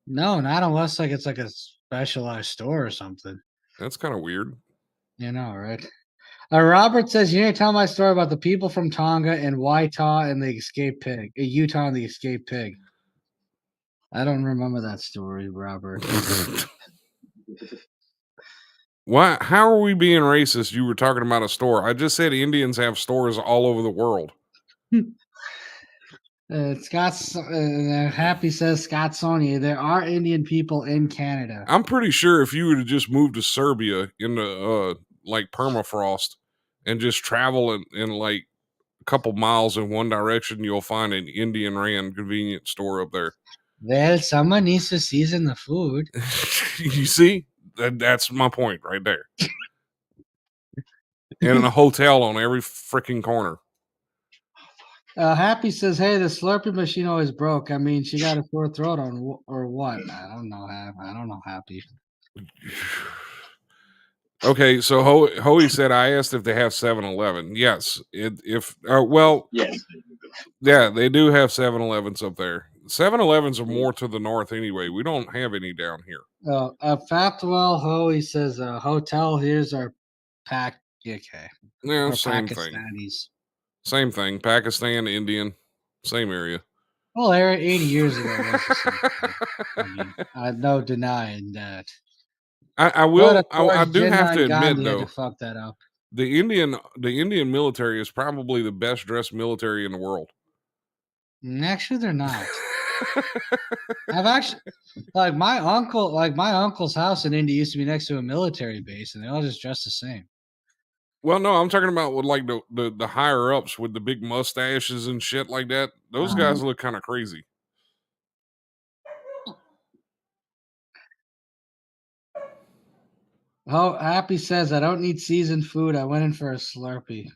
No, not unless like it's like a specialized store or something.
That's kind of weird.
You know, right? Robert says, you need to tell my story about the people from Tonga and Utah and the escaped pig. Utah and the escaped pig. I don't remember that story, Robert.
Why? How are we being racist? You were talking about a store. I just said Indians have stores all over the world.
Happy says Scott Sonnier. There are Indian people in Canada.
I'm pretty sure if you were to just move to Serbia into like permafrost and just travel in like a couple miles in one direction, you'll find an Indian ran convenience store up there.
Well, someone needs to season the food.
You see, that's my point right there. And a hotel on every freaking corner.
Happy says, "Hey, the Slurpee machine always broke. I mean, she got a sore throat on or what? I don't know. I don't know. Happy."
Okay, so Hoey said, I asked if they have 7-Eleven. Yes. Well,
Yes.
yeah, they do have 7-Elevens up there. 7-Elevens are more to the north anyway. We don't have any down here.
Fatwell Hoey says, "Hotel here's our pack." Okay.
Yeah,
Or
same thing.
Pakistanis.
Same thing. Pakistan, Indian, same area.
Well, 80 years ago was the same thing. I mean, no denying that.
I will. I do have to admit
Gandhi
though,
had to fuck that up.
the Indian military is probably the best dressed military in the world.
Actually, they're not. I've actually like my uncle's house in India used to be next to a military base, and they all just dress the same.
Well, no, I'm talking about with like the higher ups with the big mustaches and shit like that. Those guys look kind of crazy.
Oh, Happy says, "I don't need seasoned food. I went in for a Slurpee."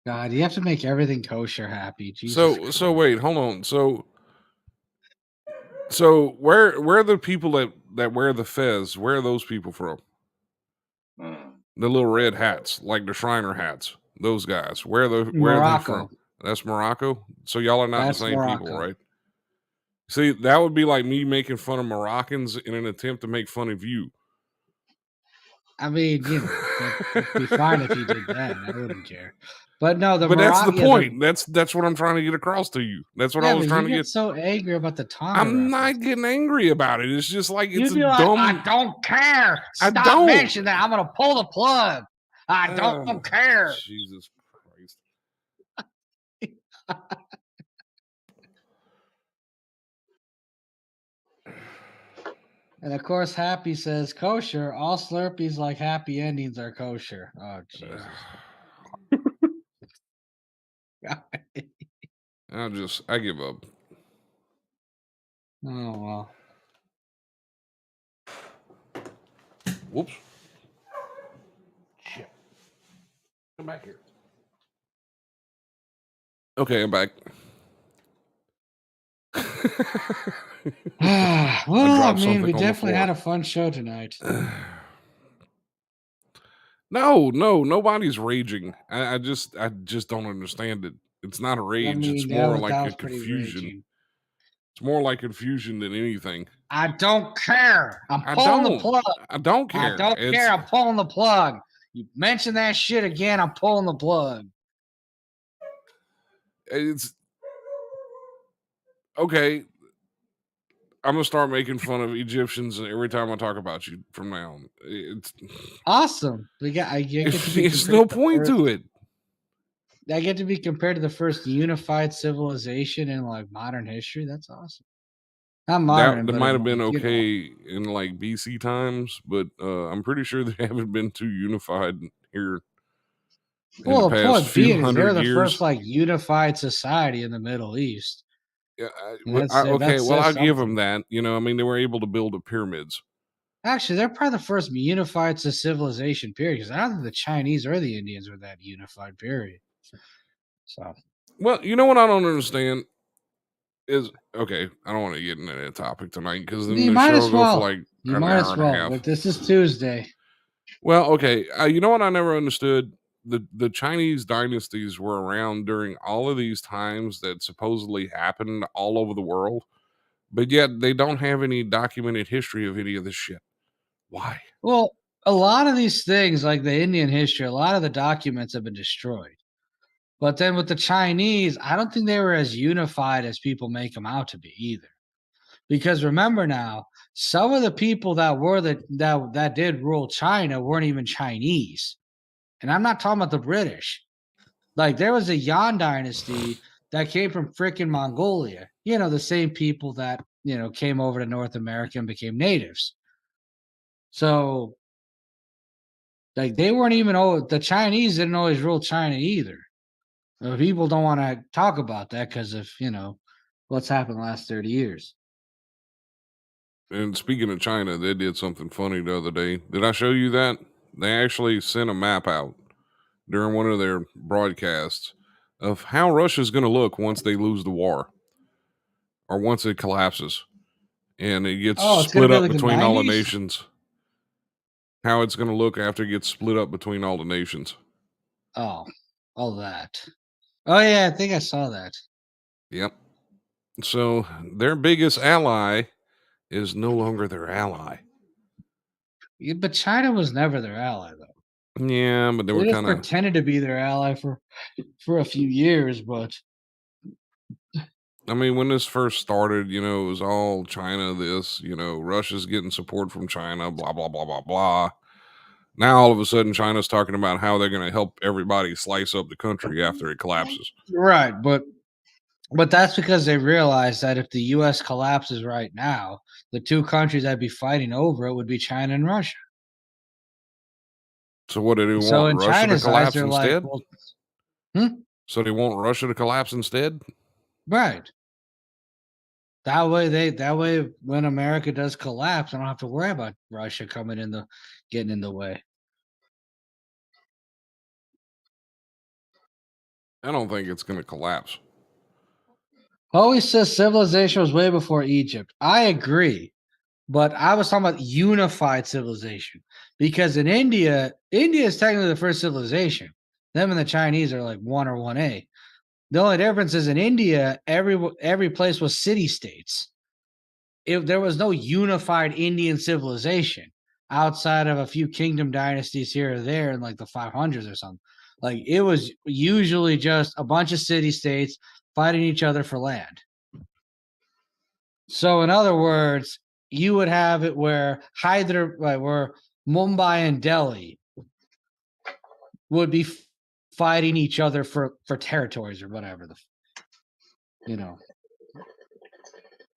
God, you have to make everything kosher, Happy. Jesus
So wait, hold on. So where are the people that wear the fez? Where are those people from? The little red hats, like the Shriner hats. Those guys. Where are they from? That's Morocco. So y'all are not the same people, right? See, that would be like me making fun of Moroccans in an attempt to make fun of you.
I mean, it'd be fine if you did that. I wouldn't care. But no,
that's the point. That's what I'm trying to get across to you. That's what I was trying to get.
So angry about the Tonga.
I'm not getting angry about it. It's just like it's
You'd be like,
dumb.
I don't care. Stop mentioning that. I'm gonna pull the plug. I don't care.
Jesus Christ.
And of course, Happy says kosher. All Slurpees like happy endings are kosher. Oh Jesus.
I give up.
Oh well.
Whoops. Shit. Come back here. Okay, I'm back.
Well, I mean, we definitely had a fun show tonight.
No, nobody's raging. I just don't understand it. It's not a rage.
I mean,
it's more like a confusion. It's more like confusion than anything.
I don't care. I'm pulling the plug.
I don't care.
I don't care. I'm pulling the plug. You mention that shit again, I'm pulling the plug.
It's okay. I'm gonna start making fun of Egyptians every time I talk about you from now on. It's
awesome. There's
no point to it.
I get to be compared to the first unified civilization in like modern history. That's awesome. Not modern.
That might have been okay in like BC times, but I'm pretty sure they haven't been too unified here.
Well, the point being is they're the first like unified society in the Middle East.
Yeah, okay. Well, I'll give them that. You know, I mean, they were able to build the pyramids.
Actually, they're probably the first unified civilization period because I don't think the Chinese or the Indians were that unified period. So,
well, you know what I don't understand is okay. I don't want to get into that topic tonight because then the show will go for like an hour and a half.
But this is Tuesday.
Well, okay. You know what I never understood? The Chinese dynasties were around during all of these times that supposedly happened all over the world, but yet they don't have any documented history of any of this shit. Why?
Well, a lot of these things, like the Indian history, a lot of the documents have been destroyed. But then with the Chinese, I don't think they were as unified as people make them out to be either. Because remember now, some of the people that were that did rule China weren't even Chinese. And I'm not talking about the British. Like there was a Yuan dynasty that came from freaking Mongolia. The same people that, came over to North America and became natives. So, like, they weren't even the Chinese didn't always rule China either. People don't want to talk about that because of, what's happened the last 30 years.
And speaking of China, they did something funny the other day. Did I show you that? They actually sent a map out during one of their broadcasts of how Russia's going to look once they lose the war or once it collapses and it gets
It's
split
gonna be
up
like the
between all the
90s?
nations. How it's going to look after it gets split up between all the nations.
Oh, all that. Oh, yeah, I think I saw that.
Yep. So their biggest ally is no longer their ally.
Yeah, but China was never their ally, though.
Yeah, but they were
They just
kind of
pretended to be their ally for a few years, but
I mean, when this first started, it was all China this, Russia's getting support from China, blah, blah, blah, blah, blah. Now, all of a sudden, China's talking about how they're going to help everybody slice up the country after it collapses.
right, but that's because they realized that if the U.S. collapses right now, the two countries that'd be fighting over it would be China and Russia.
So what do they
So
want?
in
Russia to
China's eyes,
collapse
they're like,
instead?
well,
So they want Russia to collapse instead?
right. That way, when America does collapse, I don't have to worry about Russia getting in the way.
I don't think it's going to collapse.
Always says civilization was way before Egypt. I agree. But I was talking about unified civilization because in India is technically the first civilization. Them and the Chinese are like 1 or 1A. The only difference is in India, every place was city states. There was no unified Indian civilization outside of a few kingdom dynasties here or there in like the 500s or something. Like it was usually just a bunch of city states fighting each other for land. So in other words, you would have it where where Mumbai and Delhi would be fighting each other for territories or whatever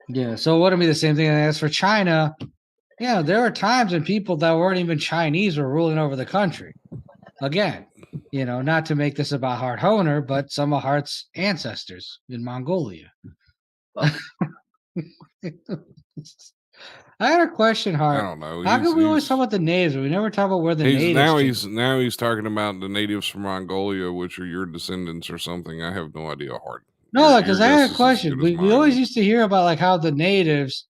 Yeah, so it wouldn't be the same thing as for China. Yeah, there are times when people that weren't even Chinese were ruling over the country. Again, not to make this about Hart Honer, but some of Hart's ancestors in Mongolia. I had a question, Hart.
I don't know.
How come we always talk about the natives, but we never talk about where the natives
now he's talking about the natives from Mongolia, which are your descendants or something. I have no idea, Hart.
No, because I had a question. We always used to hear about like how the natives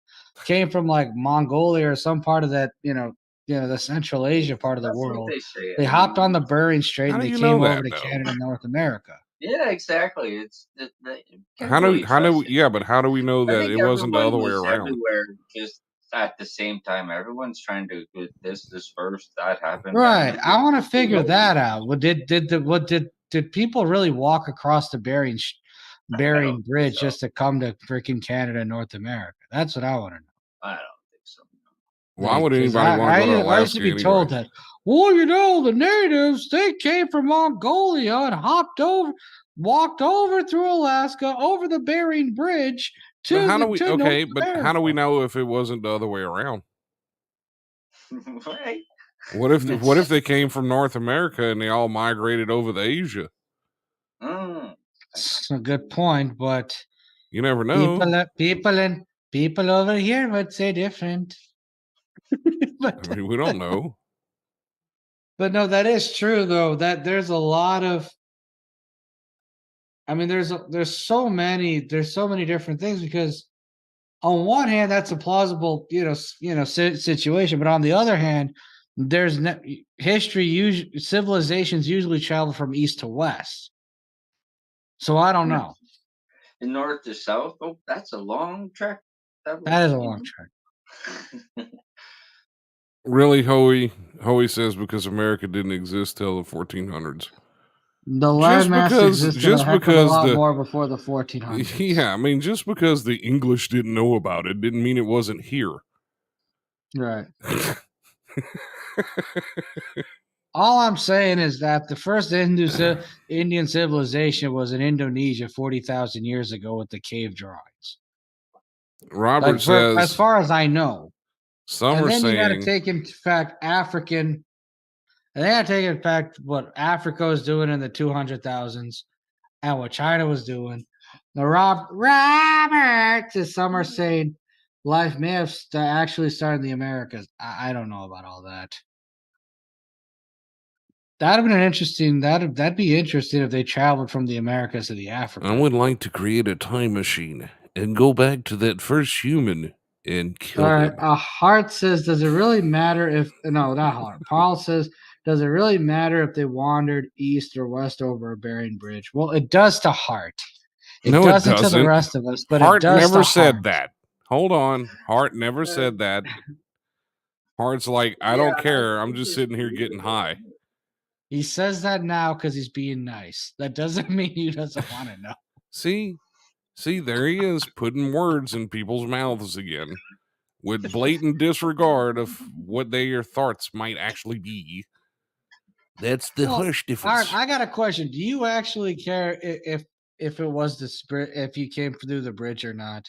came from like Mongolia or some part of that, the Central Asia part of the world. They hopped on the Bering Strait and they came over to Canada and North America.
Yeah, exactly. It's
how do but how do we know that it wasn't the other way around?
Everywhere, just at the same time, everyone's trying to do this first, that happened.
Right. I want to figure that out. Did people really walk across the Bering Bridge just to come to freaking Canada and North America? That's what I want to know.
I don't think so.
Why would anybody want to go to Alaska?
I used to be told that. Well, the natives, they came from Mongolia and walked over through Alaska, over the Bering Bridge to
but how do we know if it wasn't the other way around?
Right.
What if they came from North America and they all migrated over to Asia?
That's a good point, but
you never know.
People over here would say different.
But, I mean, we don't know.
But no, that is true though. That there's a lot of. I mean, there's so many different things because, on one hand, that's a plausible situation, but on the other hand, there's civilizations usually travel from east to west. So I don't know.
In north to south, that's a long trek.
That is a long trek.
Really, Hoey says because America didn't exist till the 1400s.
The landmass existed a lot more before the 1400s.
Yeah, I mean, just because the English didn't know about it didn't mean it wasn't here.
Right. All I'm saying is that the first Indian civilization was in Indonesia 40,000 years ago with the cave drawings.
Robert
As
says
far as I know.
some
And
are
then you got to
saying
take into fact African. And they got to take into fact what Africa was doing in the 200,000s and what China was doing. Now, Robert, some are saying life may have actually started in the Americas. I don't know about all that. That'd have been an interesting. That'd be interesting if they traveled from the Americas to the Africa.
I would like to create a time machine and go back to that first human and kill
All right.
him.
Hart says, "Does it really matter if no, not Hart? Paul says, does it really matter if they wandered east or west over a Bering Bridge? Well, it does to Hart. It
No, it
doesn't to the
doesn't.
rest of us, but
Hart
it does
never
to
said
Hart.
that. Hold on. Hart never said that. Hart's like, I don't care. I'm just sitting here getting high.
He says that now because he's being nice. That doesn't mean he doesn't want to know.
See, there he is putting words in people's mouths again with blatant disregard of what their thoughts might actually be. That's the harsh difference.
Hart, I got a question. Do you actually care if it was the spirit, if you came through the bridge or not?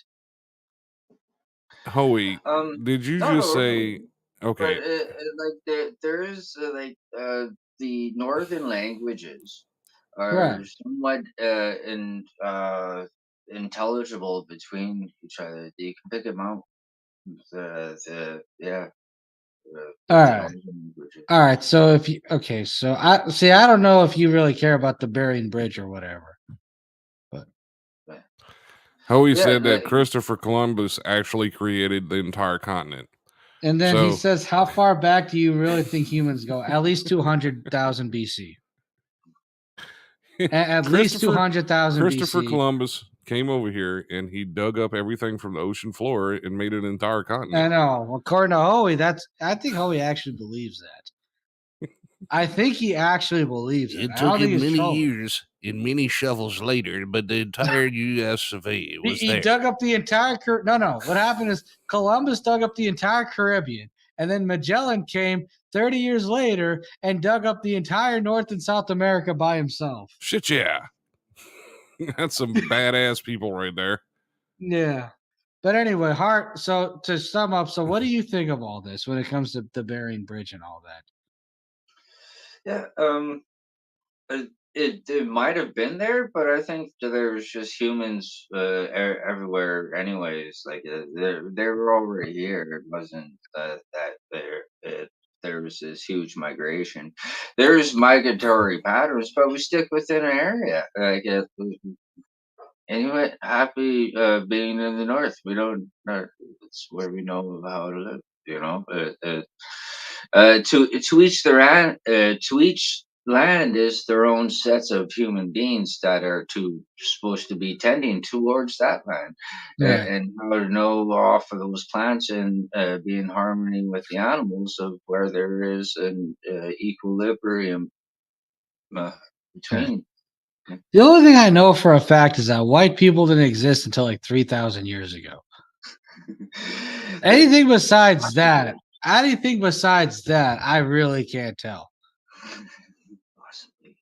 Hoey, did you
no,
just say okay?
But there is the northern languages are
Correct.
somewhat intelligible between each other. You can pick them out.
All right.
northern languages.
All right. So if you so I don't know if you really care about the Bering Bridge or whatever.
Hoey
Yeah,
said that Christopher Columbus actually created the entire continent.
And then he says, how far back do you really think humans go? At least 200,000 BC. At least 200,000 BC.
Christopher Columbus came over here and he dug up everything from the ocean floor and made an entire continent.
I know. According to Hoey, I think Hoey actually believes that. I think he actually believes it.
It took him many years and many shovels later, but the entire U.S. of A. was
he
there.
dug up the entire No. What happened is Columbus dug up the entire Caribbean, and then Magellan came 30 years later and dug up the entire North and South America by himself.
Shit, yeah. That's some badass people right there.
Yeah. But anyway, Hart, so to sum up, so what do you think of all this when it comes to the Bering Bridge and all that?
Yeah, it might have been there, but I think that there's just humans everywhere, anyways. Like they were already here. It wasn't that there was this huge migration. There's migratory patterns, but we stick within an area. Like anyway, happy being in the north. We don't. It's where we know how to live. You know, to each their to each land is their own sets of human beings that are supposed to be tending towards that land,
Right.
and how to know off of those plants and be in harmony with the animals of where there is an equilibrium between.
The only thing I know for a fact is that white people didn't exist until like 3,000 years ago. Anything besides that, I really can't tell.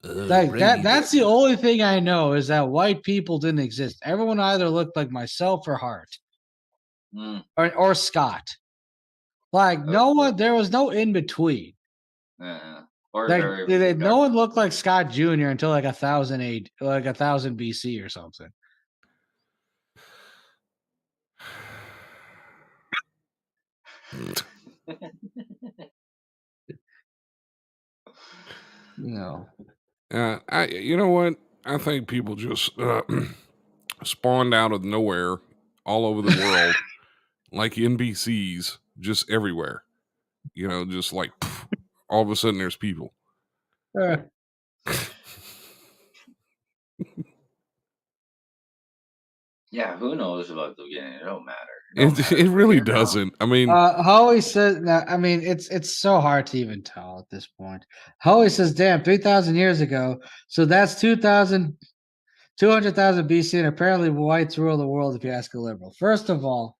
Like that's the only thing I know is that white people didn't exist. Everyone either looked like myself or Hart. Or Scott. Like no one, there was no in between. No one looked like Scott Jr. until like 1,000 BC or something. No.
You know what? I think people just spawned out of nowhere all over the world, like NPCs, just everywhere. You know, just like all of a sudden there's people.
Yeah, who knows about the beginning? It don't matter.
It really doesn't. I mean,
Howie says, I mean, it's so hard to even tell at this point. Howie says, damn, 3,000 years ago. So that's 200,000 BC, and apparently whites rule the world if you ask a liberal. First of all,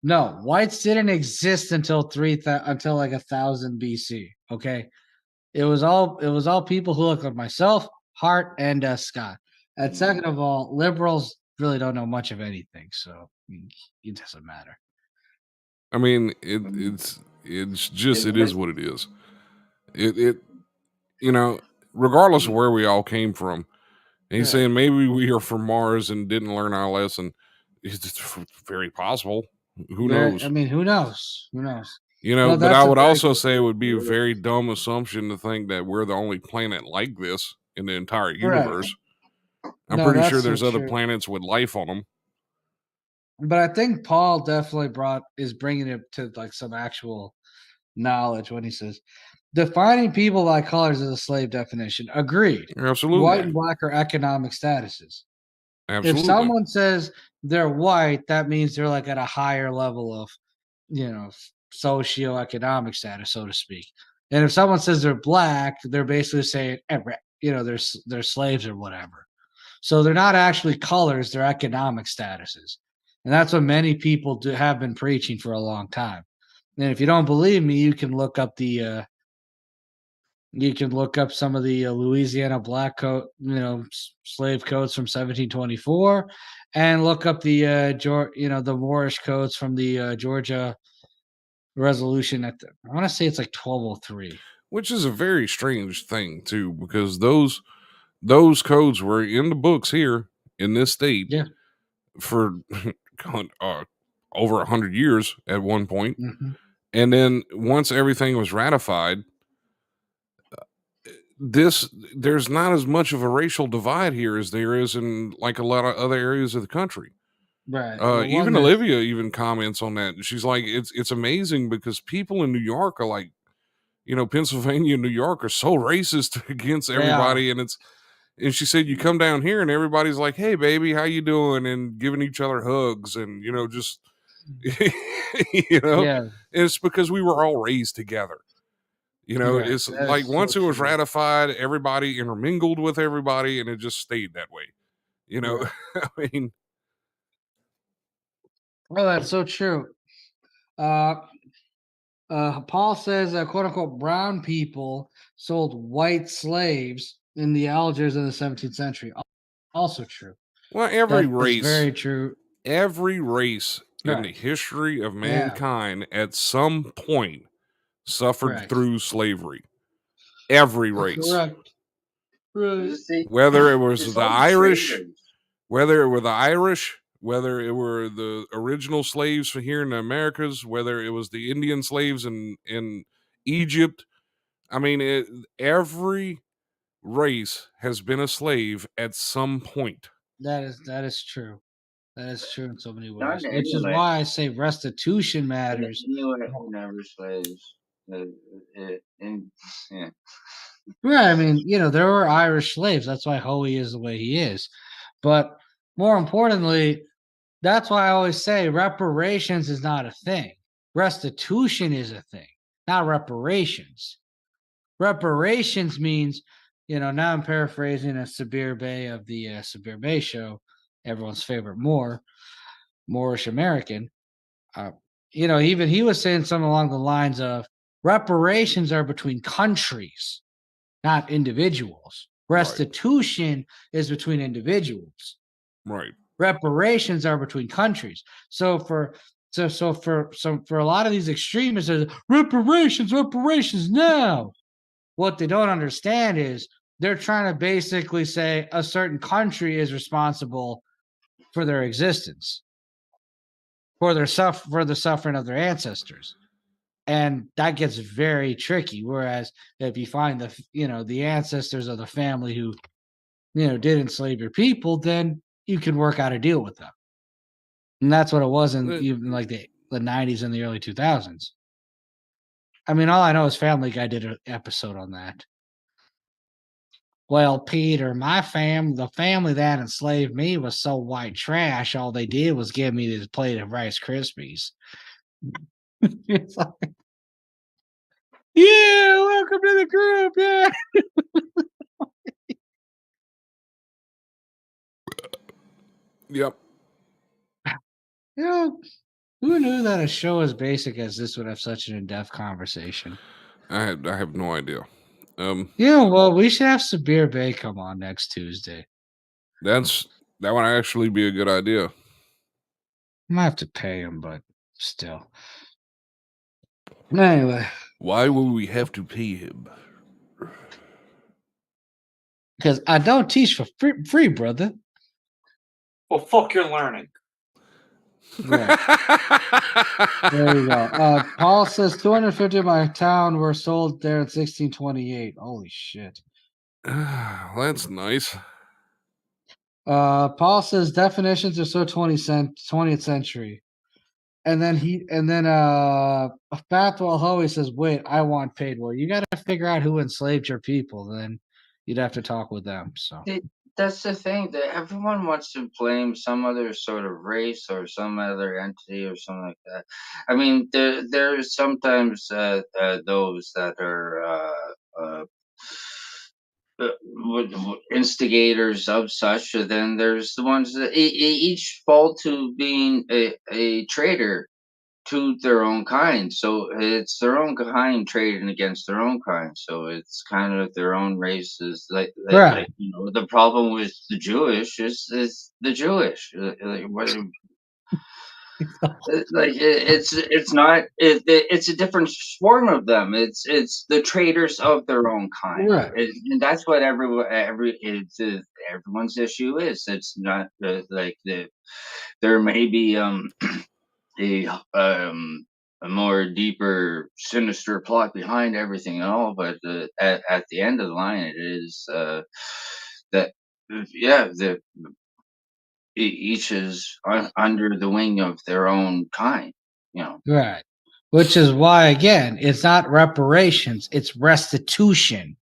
no, whites didn't exist until like 1,000 BC. Okay. It was all people who look like myself, Hart, and Scott. And second of all, liberals really don't know much of anything, so it doesn't matter.
I mean, it's just it is what it is. It regardless of where we all came from. And he's saying maybe we are from Mars and didn't learn our lesson. It's very possible. Who knows?
I mean, who knows? Who knows?
But I would also say it would be a very dumb assumption to think that we're the only planet like this in the entire universe. I'm pretty sure there's other planets with life on them.
But I think Paul definitely is bringing it to like some actual knowledge when he says defining people by colors is a slave definition. Agreed.
Absolutely.
White and black are economic statuses.
Absolutely.
If someone says they're white, that means they're like at a higher level of, socioeconomic status, so to speak. And if someone says they're black, they're basically saying, they're slaves or whatever. So they're not actually colors; they're economic statuses, and that's what many people have been preaching for a long time. And if you don't believe me, you can look up some of the Louisiana black coat, slave codes from 1724, and look up the the Moorish codes from the Georgia Resolution I want to say it's like 1203,
which is a very strange thing too, because those codes were in the books here in this state for over 100 years at one point. And then once everything was ratified, there's not as much of a racial divide here as there is in like a lot of other areas of the country.
Right.
Even Olivia even comments on that. She's like, it's amazing because people in New York are like, Pennsylvania and New York are so racist against everybody. And she said, you come down here and everybody's like, hey baby, how you doing? And giving each other hugs and, just, it's because we were all raised together. It's like once it was ratified, everybody intermingled with everybody and it just stayed that way. I mean,
well, that's so true. Paul says, quote unquote, brown people sold white slaves in the Algiers in the 17th century. Also true.
Well, every race,
very true.
Every race in the history of mankind at some point suffered through slavery. Every race.
Correct. Right.
Whether it was the Irish, whether it were the original slaves for here in the Americas, whether it was the Indian slaves in Egypt. I mean, every race has been a slave at some point.
That is true. That is true in so many ways. Which is why I say restitution matters.
Never slaves.
Right. I mean, there were Irish slaves. That's why Hoey is the way he is. But more importantly, that's why I always say reparations is not a thing. Restitution is a thing, not reparations. Reparations means, now I'm paraphrasing a Sabir Bey of the Sabir Bey show, everyone's favorite Moorish American. Even he was saying something along the lines of reparations are between countries, not individuals. Restitution is between individuals.
Right.
Reparations are between countries. So for a lot of these extremists, reparations now. What they don't understand is they're trying to basically say a certain country is responsible for their existence, for the suffering of their ancestors. And that gets very tricky. Whereas if you find the ancestors of the family who, did enslave your people, then you can work out a deal with them. And that's what it was in even like the 90s and the early 2000s. I mean, all I know is Family Guy did an episode on that. Well, Peter, the family that enslaved me was so white trash. All they did was give me this plate of Rice Krispies. It's like, yeah, welcome to the group. Yeah.
Yep.
Who knew that a show as basic as this would have such an in-depth conversation?
I have no idea.
Yeah, well, we should have Sabir Bey come on next Tuesday.
that would actually be a good idea.
I might have to pay him, but still. Anyway,
Why would we have to pay him?
because I don't teach for free, brother.
Well, fuck your learning.
Right. There you go. Paul says 250 of my town were sold there in 1628. Holy shit.
That's nice.
Paul says definitions are so 20th century. And then Fathwell Hoey says, wait, I want paid. Well, you got to figure out who enslaved your people. Then you'd have to talk with them. So
That's the thing, that everyone wants to blame some other sort of race or some other entity or something like that. I mean, there's sometimes those that are instigators of such, and then there's the ones that each fall to being a traitor to their own kind. So it's their own kind trading against their own kind. So it's kind of their own races.
right.
The problem with the Jewish is the Jewish. It's not it's a different form of them. It's the traders of their own kind,
Right.
and that's what everyone's issue is. It's not there may be a more deeper, sinister plot behind everything and all, but at the end of the line, it is that the each is under the wing of their own kind,
Right. Which is why, again, it's not reparations, it's restitution.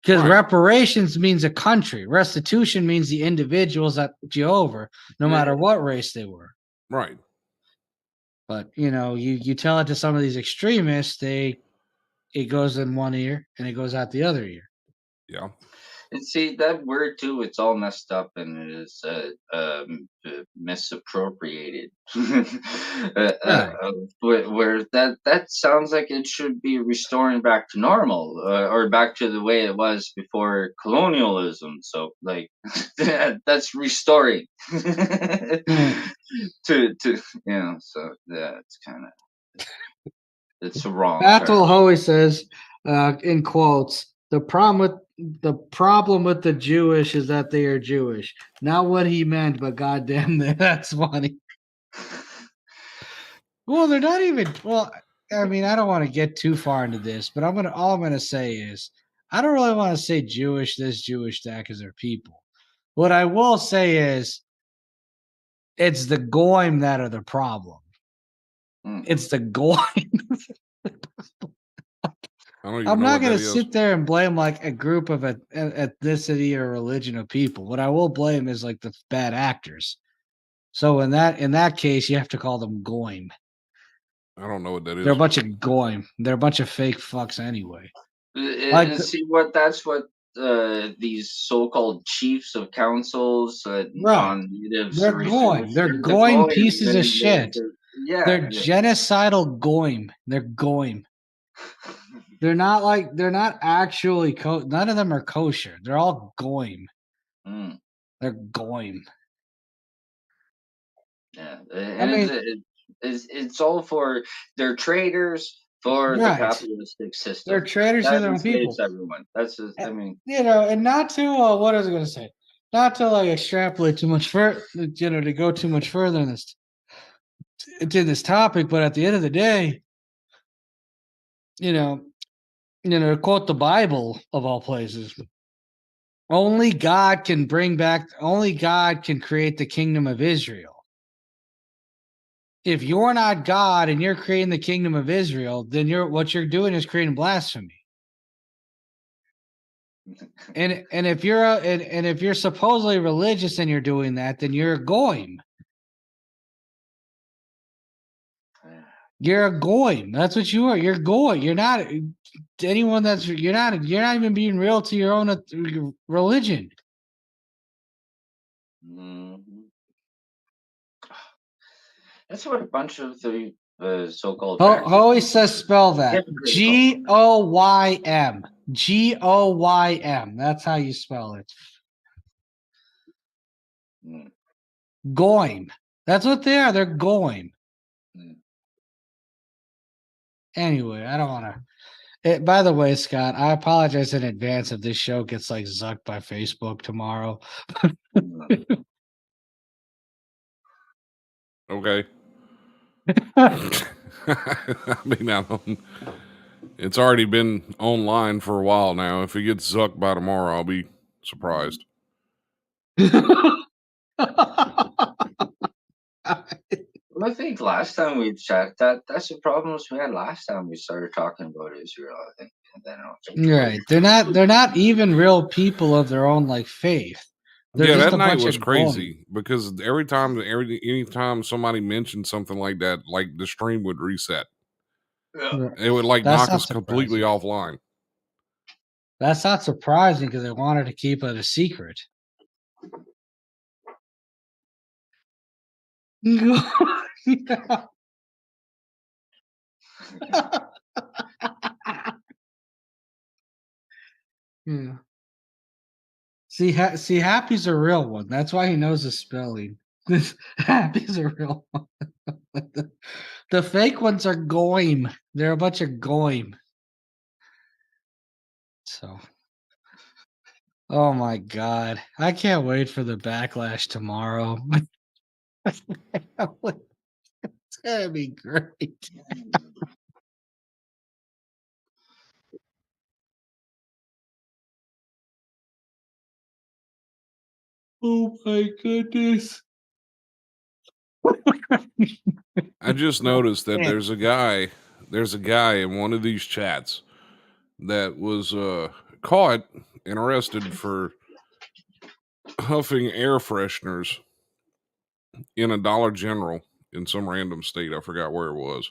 Because
Right.
reparations means a country. Restitution means the individuals that you over, no matter what race they were.
Right.
But you tell it to some of these extremists, it goes in one ear and it goes out the other ear.
Yeah.
And see that word too, it's all messed up and it is misappropriated.
Right.
Where that sounds like it should be restoring back to normal, or back to the way it was before colonialism. So like that's restoring to So yeah, it's kind of it's a wrong
Battle
term.
Hoey says, in quotes, the problem with the Jewish is that they are Jewish. Not what he meant, but goddamn, that's funny. Well, they're not even. Well, I mean, I don't want to get too far into this, but all I'm gonna say is, I don't really want to say Jewish this, Jewish that, because they're people. What I will say is, it's the goyim that are the problem. It's the goyim. I'm not going to sit there and blame like a group of ethnicity or religion of people. What I will blame is like the bad actors. So in that case, you have to call them goyim.
I don't know what that is.
They're a bunch of goyim. They're a bunch of fake fucks anyway.
And see that's what these so-called chiefs of councils on natives.
They're goyim. They're goyim pieces of shit. They're genocidal goyim. They're goyim. They're not actually none of them are kosher. They're all goyim. They're goyim.
Yeah, it's all for they're traitors for the capitalistic system.
They're traitors to their people.
Everyone. That's just, I mean,
and not to what I was going to say, not to like extrapolate too much further, to go too much further in into this topic, but at the end of the day, to quote the Bible of all places, only God can create the kingdom of Israel. If you're not God and you're creating the kingdom of Israel, then what you're doing is creating blasphemy. And if you're supposedly religious and you're doing that, then you're a goyim. You're a goyim. That's what you are. You're goyim. You're not anyone you're not even being real to your own religion.
That's what a bunch of the so-called
Hoey says spell that.
Hypocritical.
Goym. Goym. That's how you spell it.
Mm.
Goym. That's what they are. They're goym.
Mm.
Anyway, I don't want to. By the way, Scott, I apologize in advance if this show gets like zucked by Facebook tomorrow.
Mm.
Okay. I mean, I don't. It's already been online for a while now. If it gets zucked by tomorrow, I'll be surprised.
Well, I think last time we chat, that's the problems we had last time we started talking about Israel. I think, and then I don't think
Right. They're not even real people of their own like faith. They're
Yeah,
just
that
a
night
bunch
was
of
crazy because anytime somebody mentioned something like that, like the stream would reset.
goyim.
It would like
That's
knock
not
us completely
surprising.
offline.
That's not surprising because they wanted to keep it a secret. Yeah. Yeah. See, Happy's a real one. That's why he knows the spelling. Happy's a real one. The fake ones are goyim. They're a bunch of goyim. So, oh my god, I can't wait for the backlash tomorrow. It's gonna be great. Oh my goodness.
I just noticed that there's a guy in one of these chats that was caught and arrested for huffing air fresheners in a Dollar General in some random state. I forgot where it was.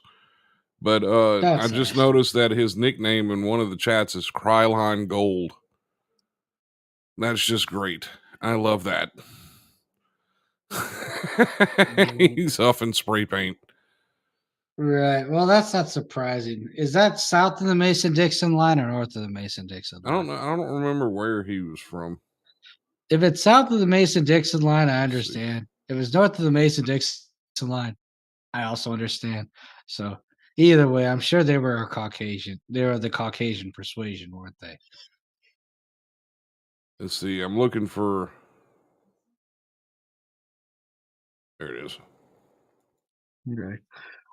But I
That's
just
nice.
noticed that his nickname in one of the chats is Kryline Gold. That's just great. I love that. He's huffing spray paint.
Right. Well, that's not surprising. Is that south of the Mason-Dixon line or north of the Mason-Dixon
I
line?
don't know. I don't remember where he was from.
If it's south of the Mason-Dixon line, I
Let's see.
understand. If it's north of the Mason-Dixon line, I also understand. So either way, I'm sure they were a Caucasian. They were the Caucasian persuasion, weren't they?
Let's see. I'm looking for. There it is.
Okay.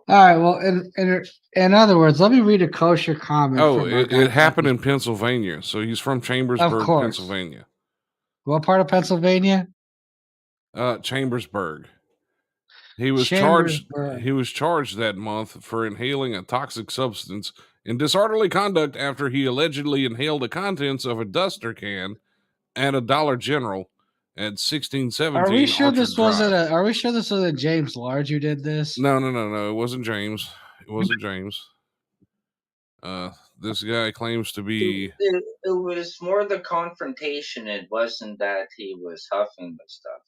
All right. Well, in other words, let me read a kosher comment
Oh,
from our guy.
it happened in Pennsylvania. So he's from Chambersburg,
course.
Pennsylvania.
What part of Pennsylvania?
Chambersburg. He was
Chambersburg.
charged that month for inhaling a toxic substance in disorderly conduct after he allegedly inhaled the contents of a duster can at a Dollar General at 1617
Are we sure
Orchard
this
Drive.
wasn't Are we sure this wasn't James Large who did this?
No. It wasn't James. It wasn't James. This guy claims to be.
It was more the confrontation. It wasn't that he was huffing the stuff.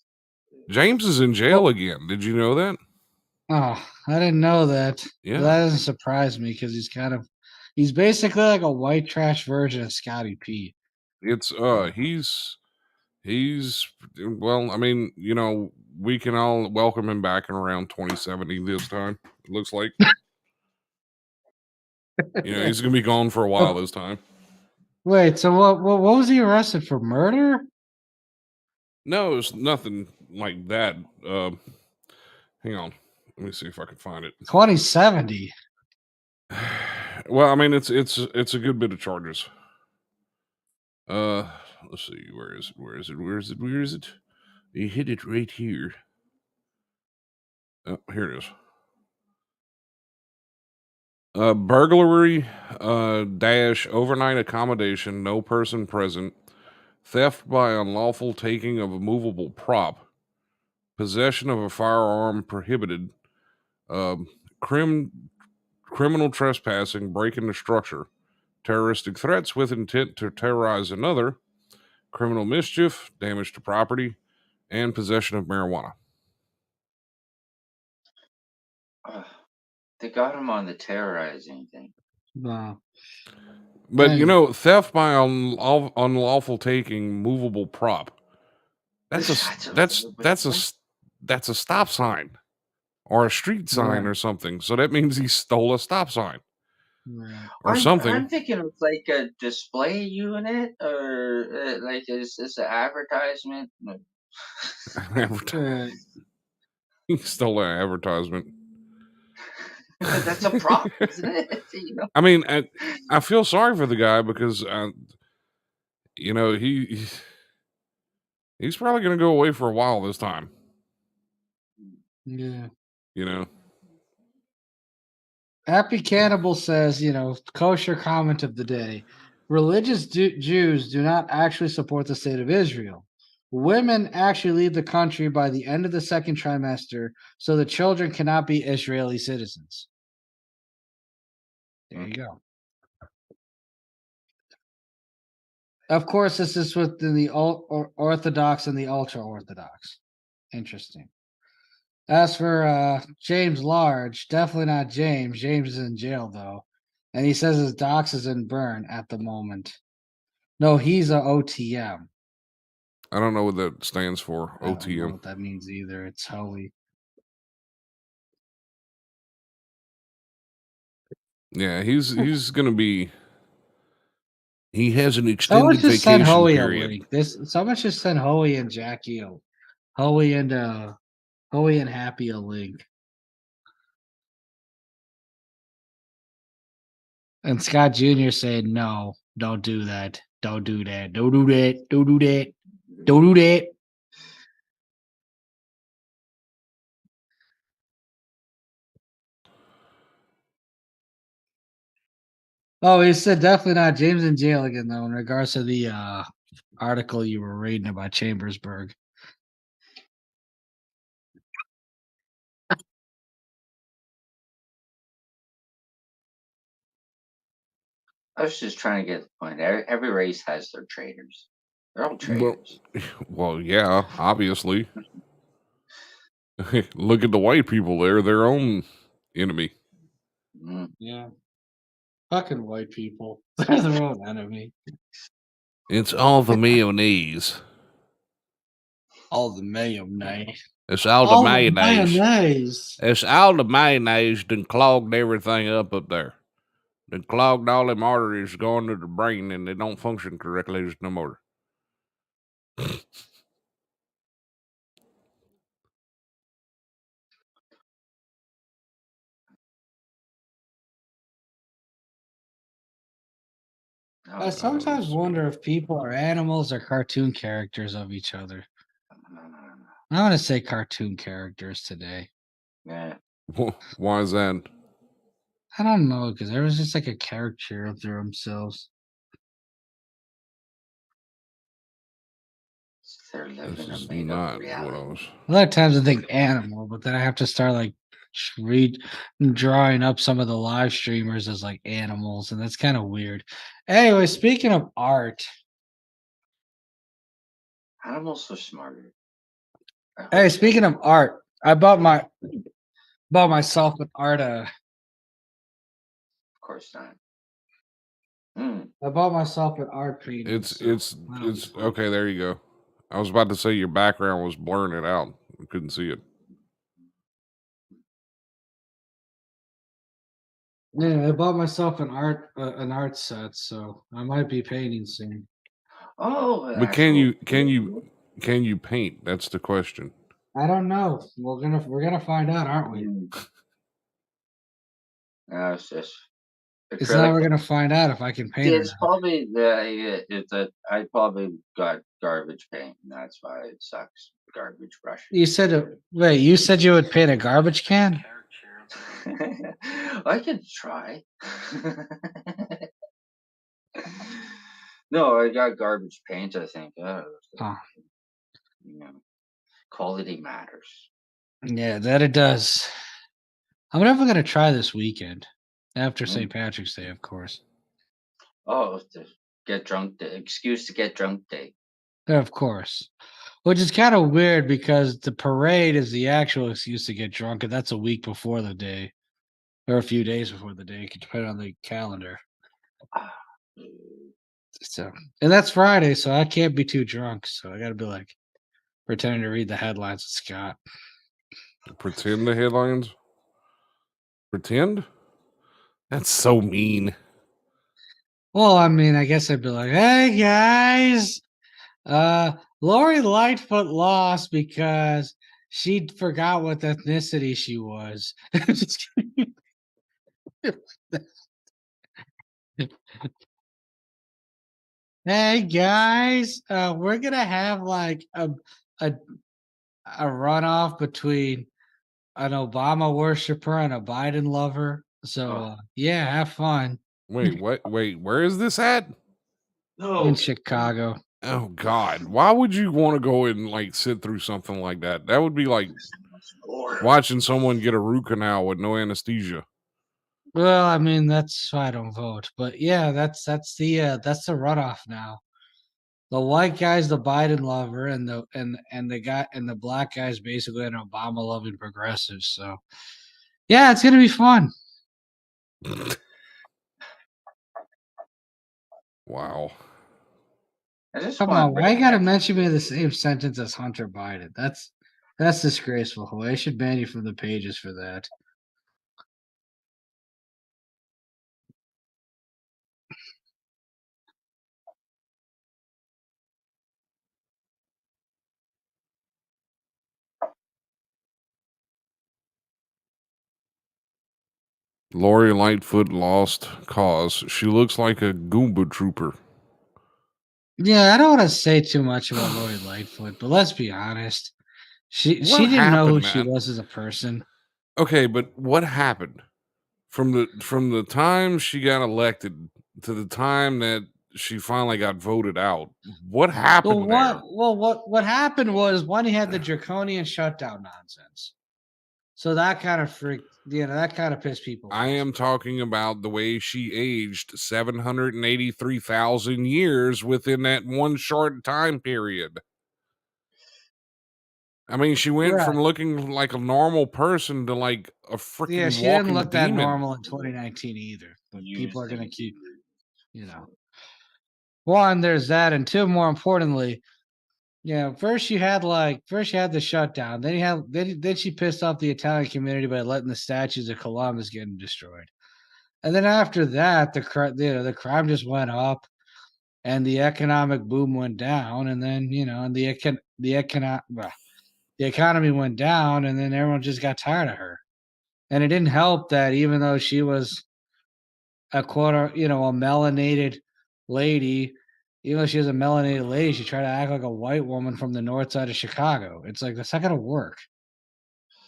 James is in jail again. Did you know that?
Oh, I didn't know that.
Yeah.
But that doesn't surprise me because he's basically like a white trash version of Scotty P.
It's he's well, I mean, we can all welcome him back in around 2070 this time. It looks like. He's gonna be gone for a while this time.
Wait, so what was he arrested for? Murder?
No, it's nothing like that. Hang on. Let me see if I can find it.
2070.
Well, I mean, it's a good bit of charges. Let's see. Where is it? You hit it right here. Oh, here it is. Burglary, dash overnight accommodation, no person present, theft by unlawful taking of a movable prop, possession of a firearm prohibited, criminal trespassing, break into structure, terroristic threats with intent to terrorize another, criminal mischief, damage to property, and possession of marijuana.
They got him on the terrorizing thing.
No.
But you
Anyway.
know, theft by unlawful taking movable prop. That's a stop sign or a street sign
Right.
or something. So that means he stole a stop sign
Right.
or
I'm
something.
thinking of like a display unit or like is this an advertisement?
Right.
He stole an advertisement.
That's a prop, isn't it? You know?
I mean, I feel sorry for the guy because you know he's probably going to go away for a while this time.
Yeah.
You know.
Happy Cannibal says, kosher comment of the day. Religious Jews do not actually support the state of Israel. Women actually leave the country by the end of the second trimester, so the children cannot be Israeli citizens. There you go. Of course, this is within the Orthodox and the ultra-Orthodox. Interesting. As for James Large, definitely not James. James is in jail, though. And he says his docs is in burn at the moment. No, he's a OTM.
I don't know what that stands for.
I don't know
OTM.
what that means either. It's holy.
Yeah, he's gonna be. He has an
Someone
extended
just sent
vacation
Hoey a
period.
link. Someone just sent Hoey and Jackie Hoey and Happy a link. And Scott Jr. said, "No, don't do that. Don't do that. Don't do that. Don't do that. Don't do that." Oh, he said definitely not James in jail again, though, in regards to the article you were reading about Chambersburg.
I was just trying to get the point. Every race has their traitors. They're all traitors.
Well, yeah, obviously. Look at the white people; they're their own enemy.
Yeah. Fucking white people. They're their own enemy.
It's all the mayonnaise.
All the mayonnaise.
It's all the mayonnaise. It's all the mayonnaise done clogged everything up there. Done clogged all them arteries going to the brain and they don't function correctly just no more.
I sometimes wonder if people are animals or cartoon characters of each other. I'm going to say cartoon characters today.
Yeah.
Why is that?
I don't know, because there was just like a caricature of their themselves.
They're living
This
a
is
made
not
up
what
reality.
I was.
A lot of times I think animal, but then I have to start like drawing up some of the live streamers as like animals, and that's kind of weird. Anyway, speaking of art,
Animals are smarter.
hey, speaking of art, I bought myself an art.
Of course not.
I bought myself an art painting.
It's okay. There you go. I was about to say your background was blurring it out. I couldn't see it.
Yeah, I bought myself an art set, so I might be painting soon.
Oh,
But can you paint? That's the question.
I don't know. We're gonna find out, aren't we?
No, it's just.
It's now we're gonna find out if I can paint.
It's probably I probably got garbage paint, and that's why it sucks. Garbage brush.
You said wait. You said you would paint a garbage can.
I could try. No, I got garbage paint. I think. Quality matters.
Yeah, that it does. I'm never gonna try this weekend after St. Patrick's Day, of course.
Oh, to get drunk day. Excuse to get drunk day.
Of course. Which is kind of weird because the parade is the actual excuse to get drunk, and that's a week before the day. or a few days before the day, depending on the calendar. So, and that's Friday, so I can't be too drunk. So I got to be like pretending to read the headlines with Scott.
Pretend the headlines? Pretend? That's so mean.
Well, I mean, I guess I'd be like, "Hey guys, Lori Lightfoot lost because she forgot what ethnicity she was." Just kidding. Hey guys, we're gonna have like a runoff between an Obama worshiper and a Biden lover. So yeah, have fun
Wait, what? Wait, where is this at?
in Chicago.
Oh God, why would you want to go and like sit through something like that? That would be like watching someone get a root canal with no anesthesia.
Well, I mean that's why I don't vote. But yeah, that's the runoff now. The white guy's the Biden lover, and the black guy's basically an Obama loving progressive. So yeah, it's gonna be fun.
Wow.
Come on, why you gotta mention me in the same sentence as Hunter Biden? That's disgraceful. I should ban you from the pages for that.
Lori Lightfoot lost cause. She looks like a Goomba trooper.
Yeah, I don't want to say too much about Lori Lightfoot, but let's be honest. She
What
didn't know who
happened,
she
man?
was as a person.
Okay, but what happened from the time she got elected to the time that she finally got voted out? What happened there?
What happened was one, he had the draconian shutdown nonsense. So that kind of that kind of pissed people off.
I am talking about the way she aged 783,000 years within that one short time period. I mean, she went from looking like a normal person to like a freaking
she
walking
didn't look
demon.
that normal in 2019 either. But people are going to keep, one, there's that, and two, more importantly, first she had the shutdown. Then she pissed off the Italian community by letting the statues of Columbus get destroyed. And then after that, the crime just went up, and the economic boom went down, and then and the economy went down, and then everyone just got tired of her. And it didn't help that even though she was a melanated lady, even though she was a melanated lady, she tried to act like a white woman from the north side of Chicago. It's like, that's not gonna work.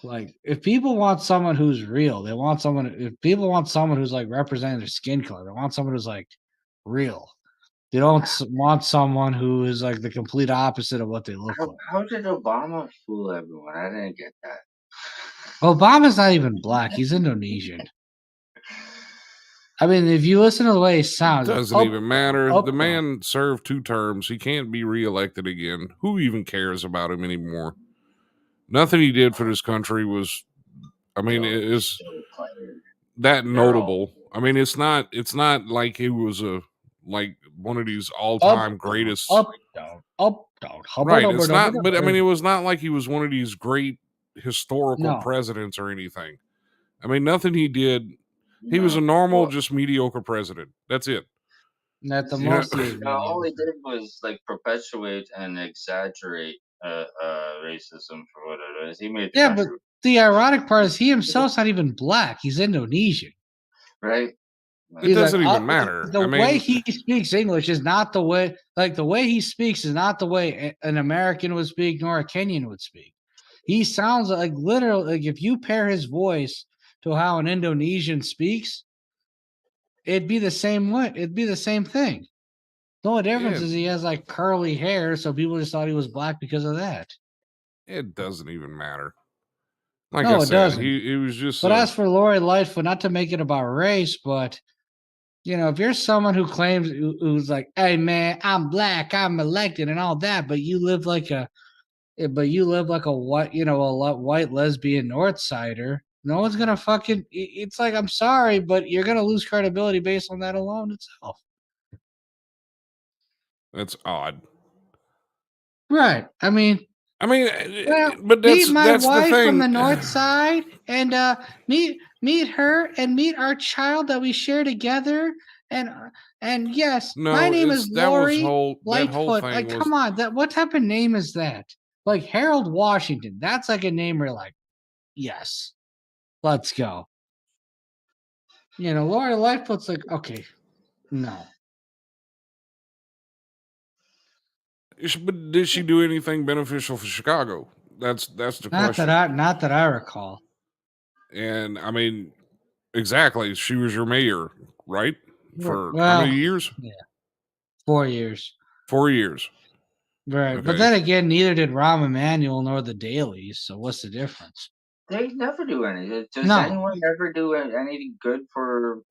Like, if people want someone who's real, if people want someone who's like representing their skin color, they want someone who's like real. They don't want someone who is like the complete opposite of what they look like.
How did Obama fool everyone? I didn't get that.
Obama's not even black. He's Indonesian. I mean, if you listen to the way he sounds,
it doesn't even matter. The man served 2 terms. He can't be reelected again. Who even cares about him anymore? Nothing he did for this country was, I mean, it is that notable. I mean, it's not like he was like one of these all-time greatest.
Up, down.
Right. It's not, but I mean, it was not like he was one of these great historical presidents or anything. I mean, nothing he did. He was a normal, just mediocre president. That's it.
At the most,
all he did was like perpetuate and exaggerate racism for what it is. He made
but the ironic part is he himself's not even black. He's Indonesian,
right?
It doesn't even matter.
The way he speaks English is not the way. Like, the way he speaks is not the way an American would speak, nor a Kenyan would speak. He sounds like, literally, like, if you pair his voice to how an Indonesian speaks, it'd be the same way. It'd be the same thing. The only difference is he has like curly hair, so people just thought he was black because of that.
It doesn't even matter. Like I said, it doesn't. He was just.
But as for Lori Lightfoot, not to make it about race, but if you're someone who claims, who's like, "Hey man, I'm black, I'm elected, and all that," but you live like a white, white lesbian North Sider, No one's gonna fucking. It's like, I'm sorry, but you're gonna lose credibility based on that alone itself.
That's odd.
Right. I mean,
Well, but
meet my
that's the
wife
thing.
from the north side, and meet her, and meet our child that we share together, and yes, my name is Lori
that whole
Lightfoot.
thing
Like,
was
come on, what type of name is that? Like Harold Washington. That's like a name where like, yes, let's go. Lori Lightfoot's like, okay, no.
But did she do anything beneficial for Chicago? That's the question.
Not that I recall.
And I mean, exactly. She was your mayor, right? For how
Well,
many years?
yeah, 4 years.
4 years.
Right. But
Okay.
then again, neither did Rahm Emanuel nor the Dailies. So what's the difference?
They never do anything. Does
No.
anyone ever do anything good for?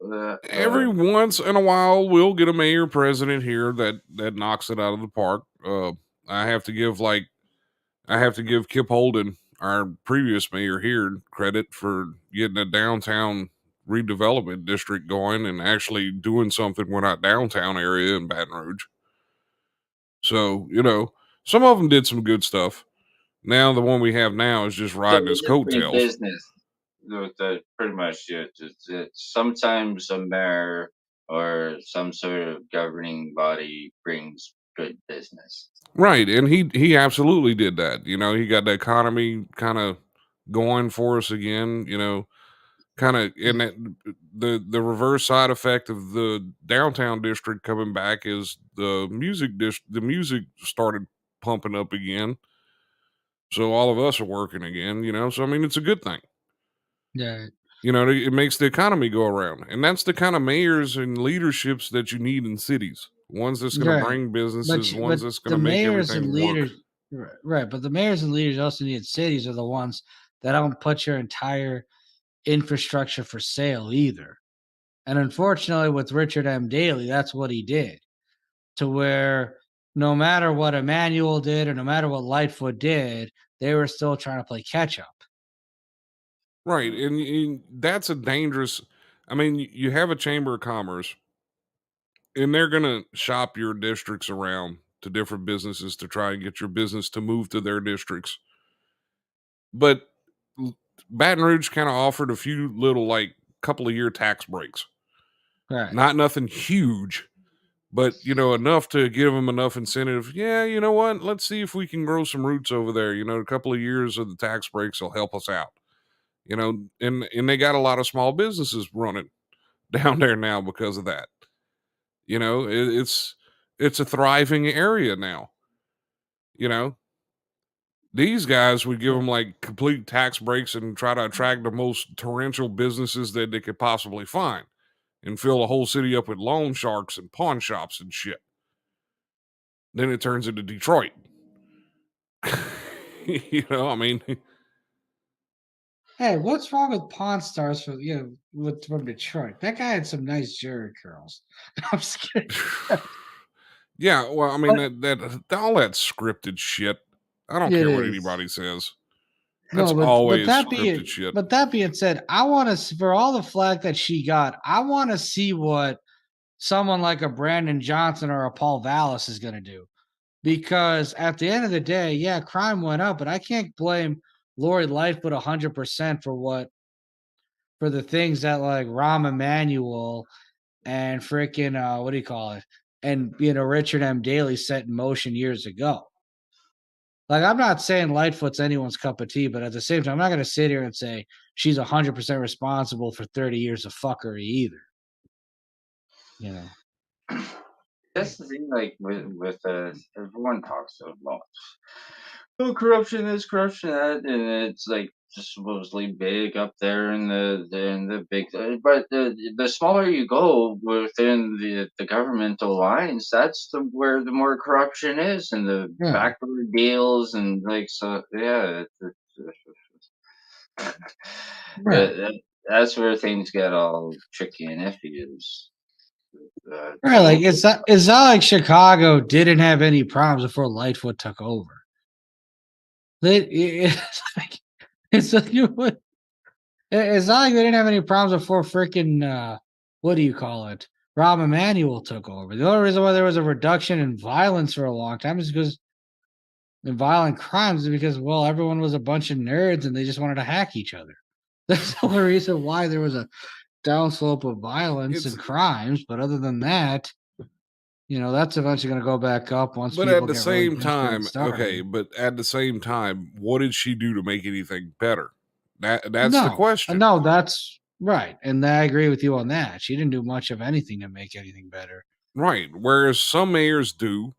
Every once in a while, we'll get a mayor president here that knocks it out of the park. I have to give Kip Holden, our previous mayor here, credit for getting a downtown redevelopment district going and actually doing something with that downtown area in Baton Rouge. So, some of them did some good stuff. Now, the one we have now is just riding his coattails.
Business. Pretty much, yeah. It's sometimes a mayor or some sort of governing body brings good business.
Right, and he absolutely did that. He got the economy kind of going for us again. Kind of, and that the reverse side effect of the downtown district coming back is the music started pumping up again. So all of us are working again. So I mean, it's a good thing.
Yeah.
It makes the economy go around, and that's the kind of mayors and leaderships that you need in cities. Ones that's going to bring businesses, ones that's going to make everything work.
Right, but the mayors and leaders also need cities are the ones that don't put your entire infrastructure for sale either. And unfortunately, with Richard M. Daley, that's what he did. To where no matter what Emanuel did or no matter what Lightfoot did, they were still trying to play catch up.
Right, and that's a dangerous. I mean, you have a chamber of commerce, and they're going to shop your districts around to different businesses to try and get your business to move to their districts. But Baton Rouge kind of offered a few little, like, couple of year tax breaks.
Right.
Not nothing huge, but enough to give them enough incentive. Yeah, you know what? Let's see if we can grow some roots over there. A couple of years of the tax breaks will help us out. And they got a lot of small businesses running down there now because of that. It's a thriving area now. These guys would give them like complete tax breaks and try to attract the most torrential businesses that they could possibly find and fill the whole city up with loan sharks and pawn shops and shit. Then it turns into Detroit. I mean,
hey, what's wrong with Pawn Stars from Detroit? That guy had some nice Jerry curls. I'm just kidding.
Yeah, well, I mean that all that scripted shit. I don't care what anybody says. That's always scripted shit.
But that being said, I want to, for all the flack that she got, I want to see what someone like a Brandon Johnson or a Paul Vallis is going to do. Because at the end of the day, yeah, crime went up, but I can't blame Lori Lightfoot 100% for the things that like Rahm Emanuel and freaking what do you call it? And Richard M. Daley set in motion years ago. Like, I'm not saying Lightfoot's anyone's cup of tea, but at the same time, I'm not going to sit here and say she's 100% responsible for 30 years of fuckery either.
That's the thing, like with everyone talks so much. Oh, corruption is corruption that, and it's like just supposedly big up there in the big. But the smaller you go within the governmental lines, that's where the more corruption is, and the backdoor deals, and like so. Yeah, that's where things get all tricky and iffy.
Right, like it's not like Chicago didn't have any problems before Lightfoot took over. It's like It's not like they didn't have any problems before freaking what do you call it? Rahm Emanuel took over. The only reason why there was a reduction in violence for a long time is because in violent crimes is because well everyone was a bunch of nerds and they just wanted to hack each other. That's the only reason why there was a downslope of violence and crimes. But other than that, that's eventually going to go back up once
But
people
at the
get really
same
desperate and
time,
starving.
okay, but at the same time, what did she do to make anything better? That's the
No,
question.
No, that's right. And I agree with you on that. She didn't do much of anything to make anything better.
Right. Whereas some mayors do,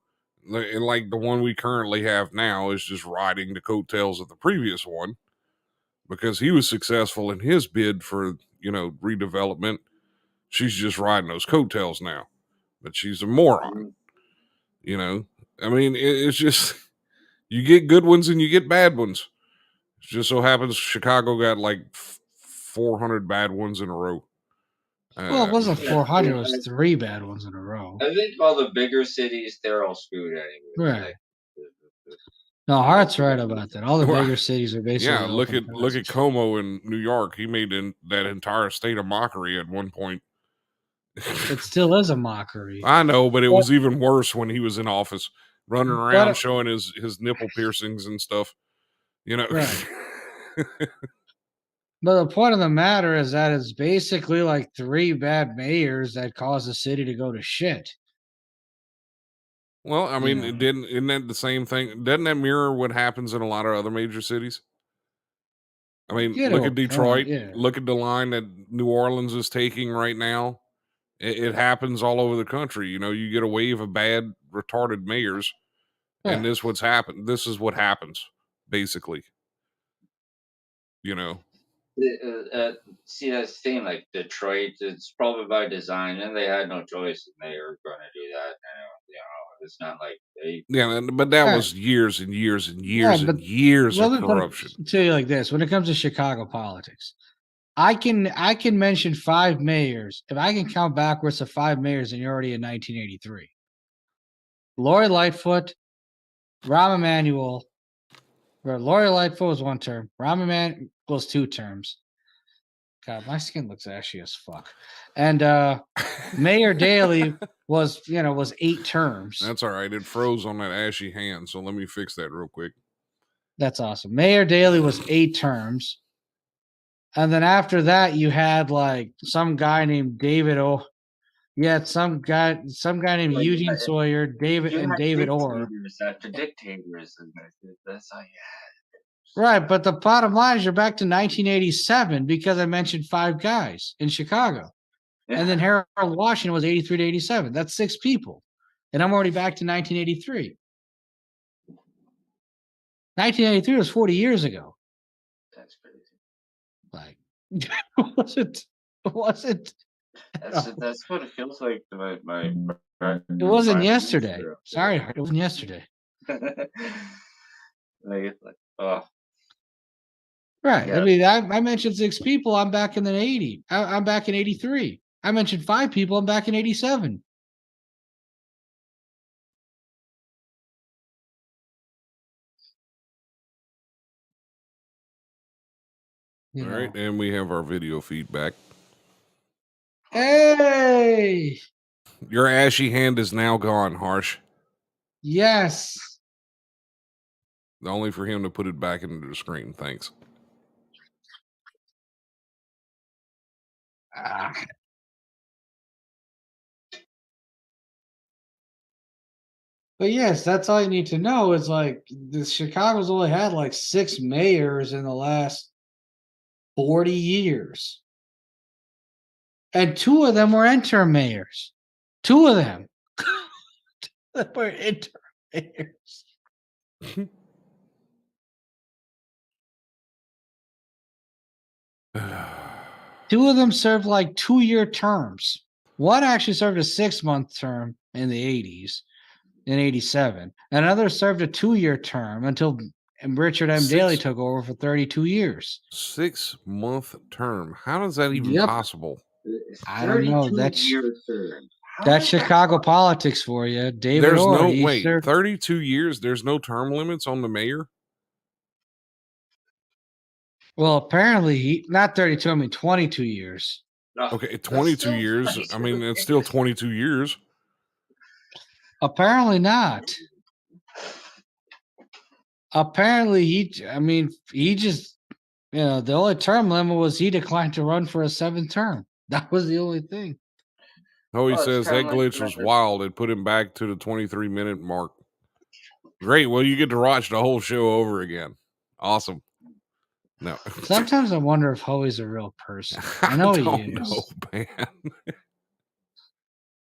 and like the one we currently have now is just riding the coattails of the previous one because he was successful in his bid for, redevelopment. She's just riding those coattails now. But she's a moron. I mean, it's just you get good ones and you get bad ones. It just so happens Chicago got like 400 bad ones in a row.
Well, it wasn't 400. It was 3 bad ones in a row.
I think all the bigger cities, they're all screwed anyway.
Right.
Like,
No, Hart's right about that. All the bigger cities are basically
yeah. Look at Como in New York. He made that entire state a mockery at one point.
It still is a mockery.
I know, but it was even worse when he was in office, running around showing his nipple piercings and stuff.
Right. But the point of the matter is that it's basically like 3 bad mayors that caused the city to go to shit.
Well, I mean, isn't that the same thing? Doesn't that mirror what happens in a lot of other major cities? I mean, look at Detroit. Look at the line that New Orleans is taking right now. It happens all over the country. You get a wave of bad, retarded mayors, and this is what happens, basically.
See, that's the thing. Like Detroit, it's probably by design, and they had no choice, and they were going to do that. It's not like they.
Yeah, but that was years and years and years and years of corruption.
I'll tell you like this: when it comes to Chicago politics, I can mention 5 mayors. If I can count backwards to 5 mayors, and you're already in 1983. Lori Lightfoot, Rahm Emanuel. Lori Lightfoot was 1 term. Rahm Emanuel was 2 terms. God, my skin looks ashy as fuck. And Mayor Daley was 8 terms.
That's all right. It froze on that ashy hand, so let me fix that real quick.
That's awesome. Mayor Daley was 8 terms. And then after that, you had like some guy named David some guy named Eugene Sawyer, David Orr.
After dictators, that's all you had.
Right, but the bottom line is you're back to 1987 because I mentioned 5 guys in Chicago. Yeah. And then Harold Washington was 83 to 87. That's 6 people. And I'm already back to 1983. 1983 was 40 years ago.
That's crazy.
Like, was it?
That's what it feels like to my
it wasn't yesterday. Sorry, it wasn't yesterday.
like, oh.
Right. Yeah. I mean, I mentioned 6 people. I'm back in the 80. I'm back in 83. I mentioned 5 people. I'm back in 87.
All right, and we have our video feedback.
Hey!
Your ashy hand is now gone, Harsh.
Yes.
Only for him to put it back into the screen. Thanks.
But yes, that's all you need to know is like the Chicago's only had like 6 mayors in the last 40 years. And 2 of them were interim mayors. 2 of them were interim mayors. 2 of them served like 2-year terms. One actually served a 6-month term in the 80s, in 87. Another served a 2-year term until Richard M. Daley took over for 32 years.
6-month term. How is that even possible?
I don't know. That's Chicago politics for you. David Orr.
32 years. There's no term limits on the mayor.
Well, apparently he not 32. I mean 22 years.
No,
Okay,
that's
22
still
years. I mean, it's still 22 years.
Apparently not. Apparently he. I mean he just. The only term limit was he declined to run for a 7th term. That was the only thing.
Oh, he
Well, it's
says that
kinda like
glitch was
whenever-
wild. It put him back to the 23-minute mark. Great. Well, you get to watch the whole show over again. Awesome. No.
Sometimes I wonder if Hoey's a real person. I know he
don't
is.
know, man.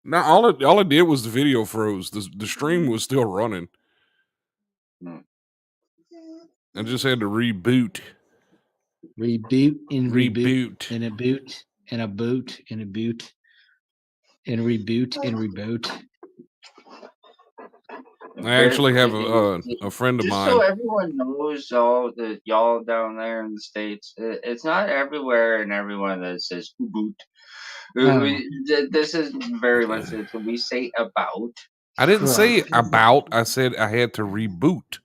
No, all it did was the video froze. The stream was still running. I just had to reboot.
Reboot and
Reboot.
and a boot and a boot and a boot and reboot and reboot.
I actually have
Just
a friend of mine.
so everyone knows, all the y'all down there in the States, it's not everywhere and everyone that says boot. This is very much it. We say about.
I didn't say
Right.
about. I said I had to reboot.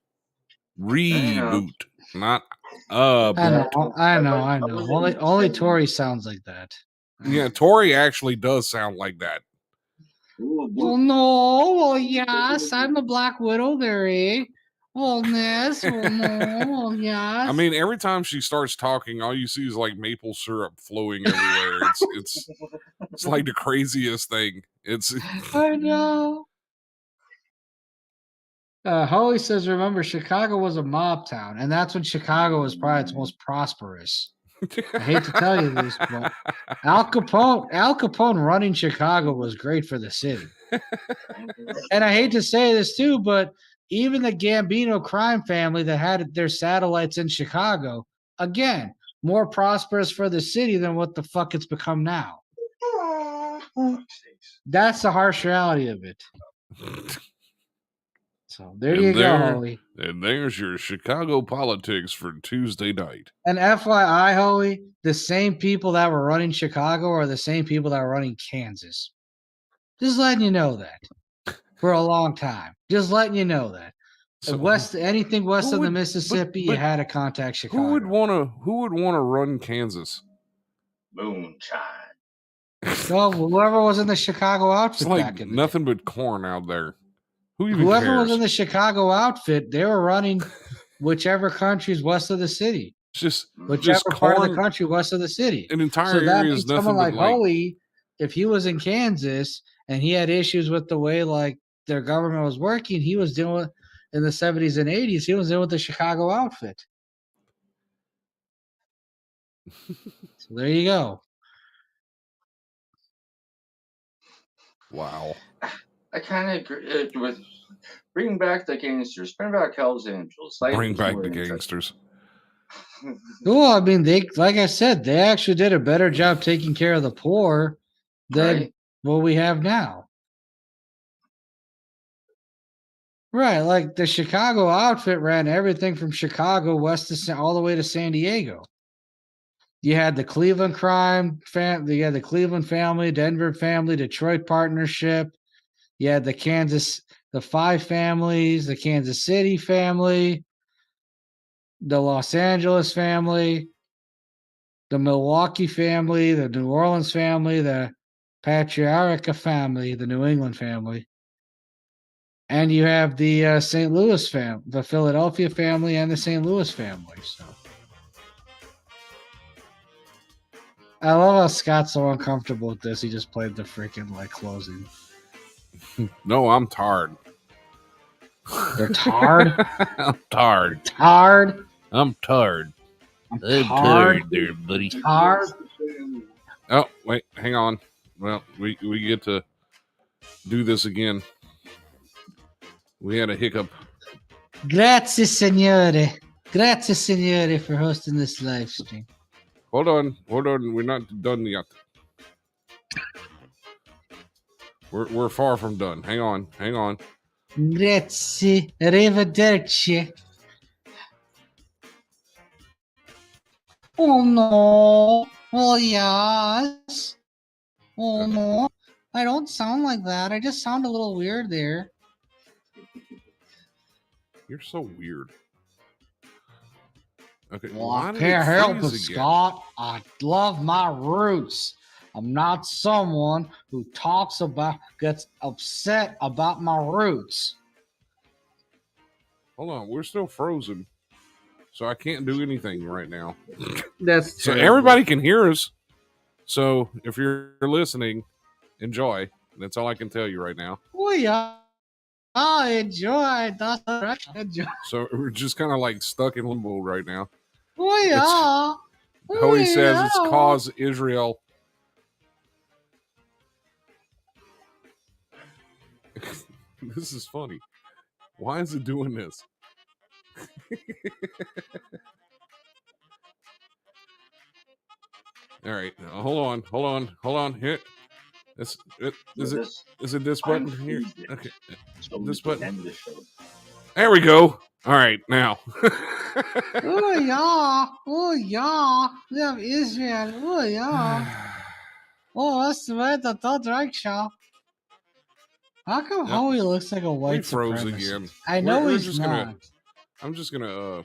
Reboot, not boot.
I know. Only Tori sounds like that.
Yeah, Tori actually does sound like that.
Oh no! Oh yes, I'm the Black Widow there, eh? Oh yes, oh no, oh yes.
I mean, every time she starts talking, all you see is like maple syrup flowing everywhere. It's like the craziest thing.
I know. Hoey says, "Remember, Chicago was a mob town, and that's when Chicago was probably its most prosperous." I hate to tell you this, but Al Capone running Chicago was great for the city. And I hate to say this too, but even the Gambino crime family that had their satellites in Chicago, again, more prosperous for the city than what the fuck it's become now. That's the harsh reality of it. So there you go, Hoey.
And there's your Chicago politics for Tuesday night.
And FYI, Hoey, the same people that were running Chicago are the same people that were running Kansas. Just letting you know that for a long time. Just letting you know that.
So
Anything west of the
would-
Mississippi,
but
you had to contact Chicago.
Who would wanna run Kansas?
Moonshine.
Well, whoever was in the Chicago
It's
outfit
like
back in the
nothing but corn out there. Who even
whoever
cares?
was in the Chicago outfit, they were running whichever country's west of the city.
It's just
Whichever
just
part of the
corn.
country west of the city.
An entire
So that
area
means
is nothing
someone
but
like
like
Hoey, if he was in Kansas and he had issues with the way like their government was working, he was dealing with in the 70s and 80s, he was dealing with the Chicago outfit. So there you go.
wow.
I kind of agree with bring back the gangsters, bring back Hell's Angels,
Bring back the gangsters.
Well, I mean, they like I said, they actually did a better job taking care of the poor than
Right.
what we have now. Right, like the Chicago outfit ran everything from Chicago west to all the way to San Diego. You had the Cleveland crime family, you had the Cleveland family, Denver family, Detroit partnership. You had the 5 families, the Kansas City family, the Los Angeles family, the Milwaukee family, the New Orleans family, the Patriarca family, the New England family. And you have the St. Louis family, the Philadelphia family, and the St. Louis family. So I love how Scott's so uncomfortable with this. He just played the freaking like closing.
No, I'm tired.
They're tarred.
I'm tired.
Tarred.
I'm tired.
I'm tired
there, buddy.
Tarred.
Oh, wait, hang on. Well, we get to do this again. We had a hiccup.
Grazie, signore. Grazie, signore, for hosting this live stream.
Hold on. We're not done yet. We're far from done. Hang on.
Grazie. Arrivederci. Oh no. Oh yes. Oh no. I don't sound like that. I just sound a little weird there.
You're so weird. Okay.
Well,
why
I
did
can't help it,
freeze again?
Scott. I love my roots. I'm not someone who gets upset about my roots.
Hold on, we're still frozen, so I can't do anything right now.
That's
So everybody can hear us. So if you're listening, enjoy. That's all I can tell you right now.
Oh yeah, I enjoy. That's right. Enjoy.
So we're just kind of like stuck in limbo right now.
Oh yeah.
Hoey says it's cause Israel. This is funny. Why is it doing this? All right, now, hold on. Here, is it this button here? Okay,
So
this
we can
button.
end the show.
There we go. All right, now.
Oh yeah. Oh yeah. We have Israel. Oh yeah. Oh, that's the way the direction. How come
Yep.
Hoey looks like a
We
white
froze
supremacist?
again.
I know
We're
he's
just
not.
I'm just gonna.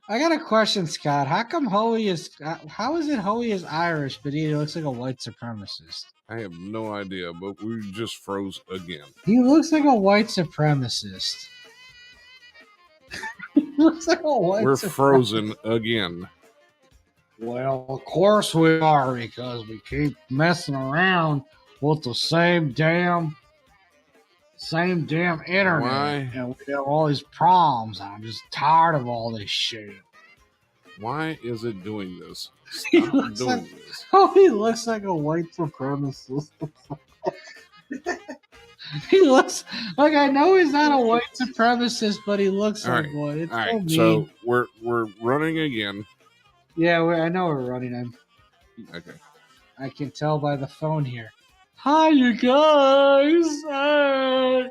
I got a question, Scott. How come Hoey is? How is it Hoey is Irish, but he looks like a white supremacist?
I have no idea, but we just froze again.
He looks like a white supremacist. He looks like a white
We're
supremacist.
frozen again.
Well, of course we are, because we keep messing around with the same damn internet,
Why?
and we have all these problems. I'm just tired of all this shit.
Why is it doing this?
He
Stop
looks
doing
like-
this.
Oh, he looks like a white supremacist. He looks like, I know he's not a white supremacist, but he looks
All
like
right.
one. It's
All
so
right,
mean.
so we're running again.
Yeah, I know we're running.
Okay.
I can tell by the phone here. Hi, you guys. Hi.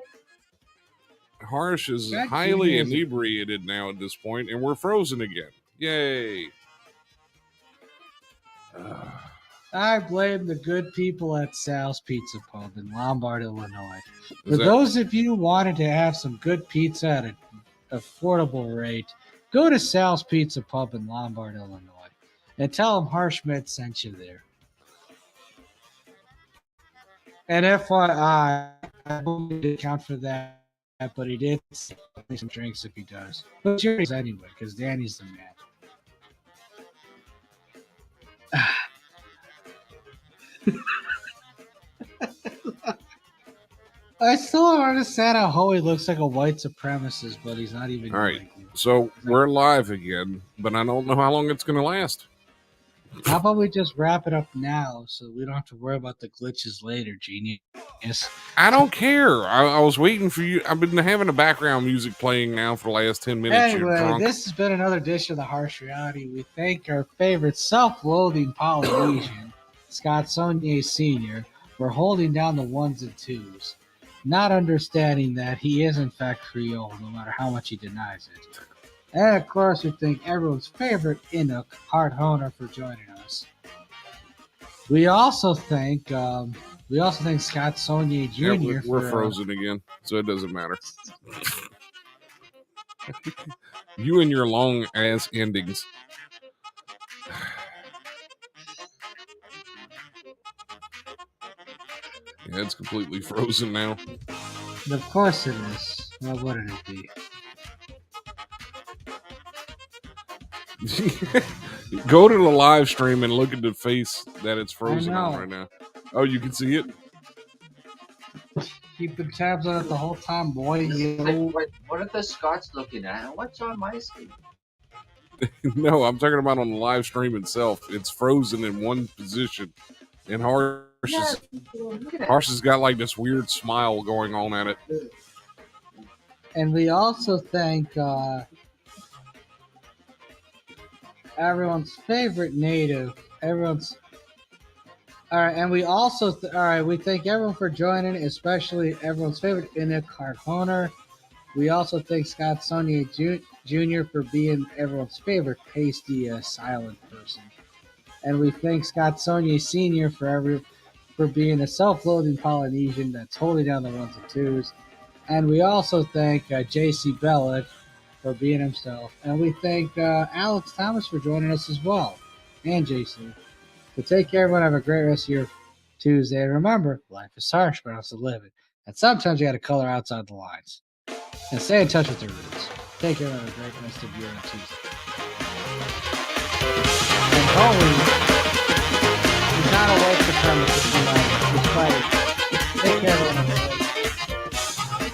Harsh is
God
highly
damn it.
inebriated now at this point, and we're frozen again. Yay!
I blame the good people at Sal's Pizza Pub in Lombard, Illinois. For
Is that-
those of you who wanted to have some good pizza at an affordable rate, go to Sal's Pizza Pub in Lombard, Illinois, and tell them Harshmed sent you there. And FYI, I won't account for that, but he did say some drinks if he does. But yours anyway, because Danny's the man. I still don't understand how Hoey looks like a white supremacist, but he's not even.
All right.
Like,
So we're live again, but I don't know how long it's going to last.
how about we just wrap it up now so we don't have to worry about the glitches later, genius?
I don't care. I was waiting for you. I've been having a background music playing now for the last 10 minutes. You're
Anyway,
drunk.
this has been another edition of the Harsh Reality. We thank our favorite self-loathing Polynesian, Scott Sonnier Sr., for holding down the ones and twos, not understanding that he is in fact Creole, no matter how much he denies it. And of course, we thank everyone's favorite Inuk, Hart Honer, for joining us. We also thank Scott Sonnier Jr.
Yeah, we're
for,
frozen again, so it doesn't matter. You and your long ass endings. Yeah, it's completely frozen now.
Of course it is. What would it be?
Go to the live stream and look at the face that it's frozen
I
on
know.
right now. Oh, you can see it?
Keeping tabs on it the whole time, boy.
What are the Scots looking at? And what's on my screen?
No, I'm talking about on the live stream itself. It's frozen in one position. And Harsh has got like this weird smile going on at it.
And we also thank everyone's favorite native. All right, and we also we thank everyone for joining, especially everyone's favorite Inuk, Hart Honer. We also thank Scott Sonnier Jr. for being everyone's favorite pasty silent person. And we thank Scott Sonnier Sr. for being a self-loathing Polynesian that's holding down the ones and twos. And we also thank JayC Bellic for being himself. And we thank Alex Thomas for joining us as well, and JayC. So take care, everyone. Have a great rest of your Tuesday. And remember, life is harsh, but also live it. And sometimes you got to color outside the lines. And stay in touch with your roots. Take care, have a great rest of your Tuesday. And Holy is not awake to premise despite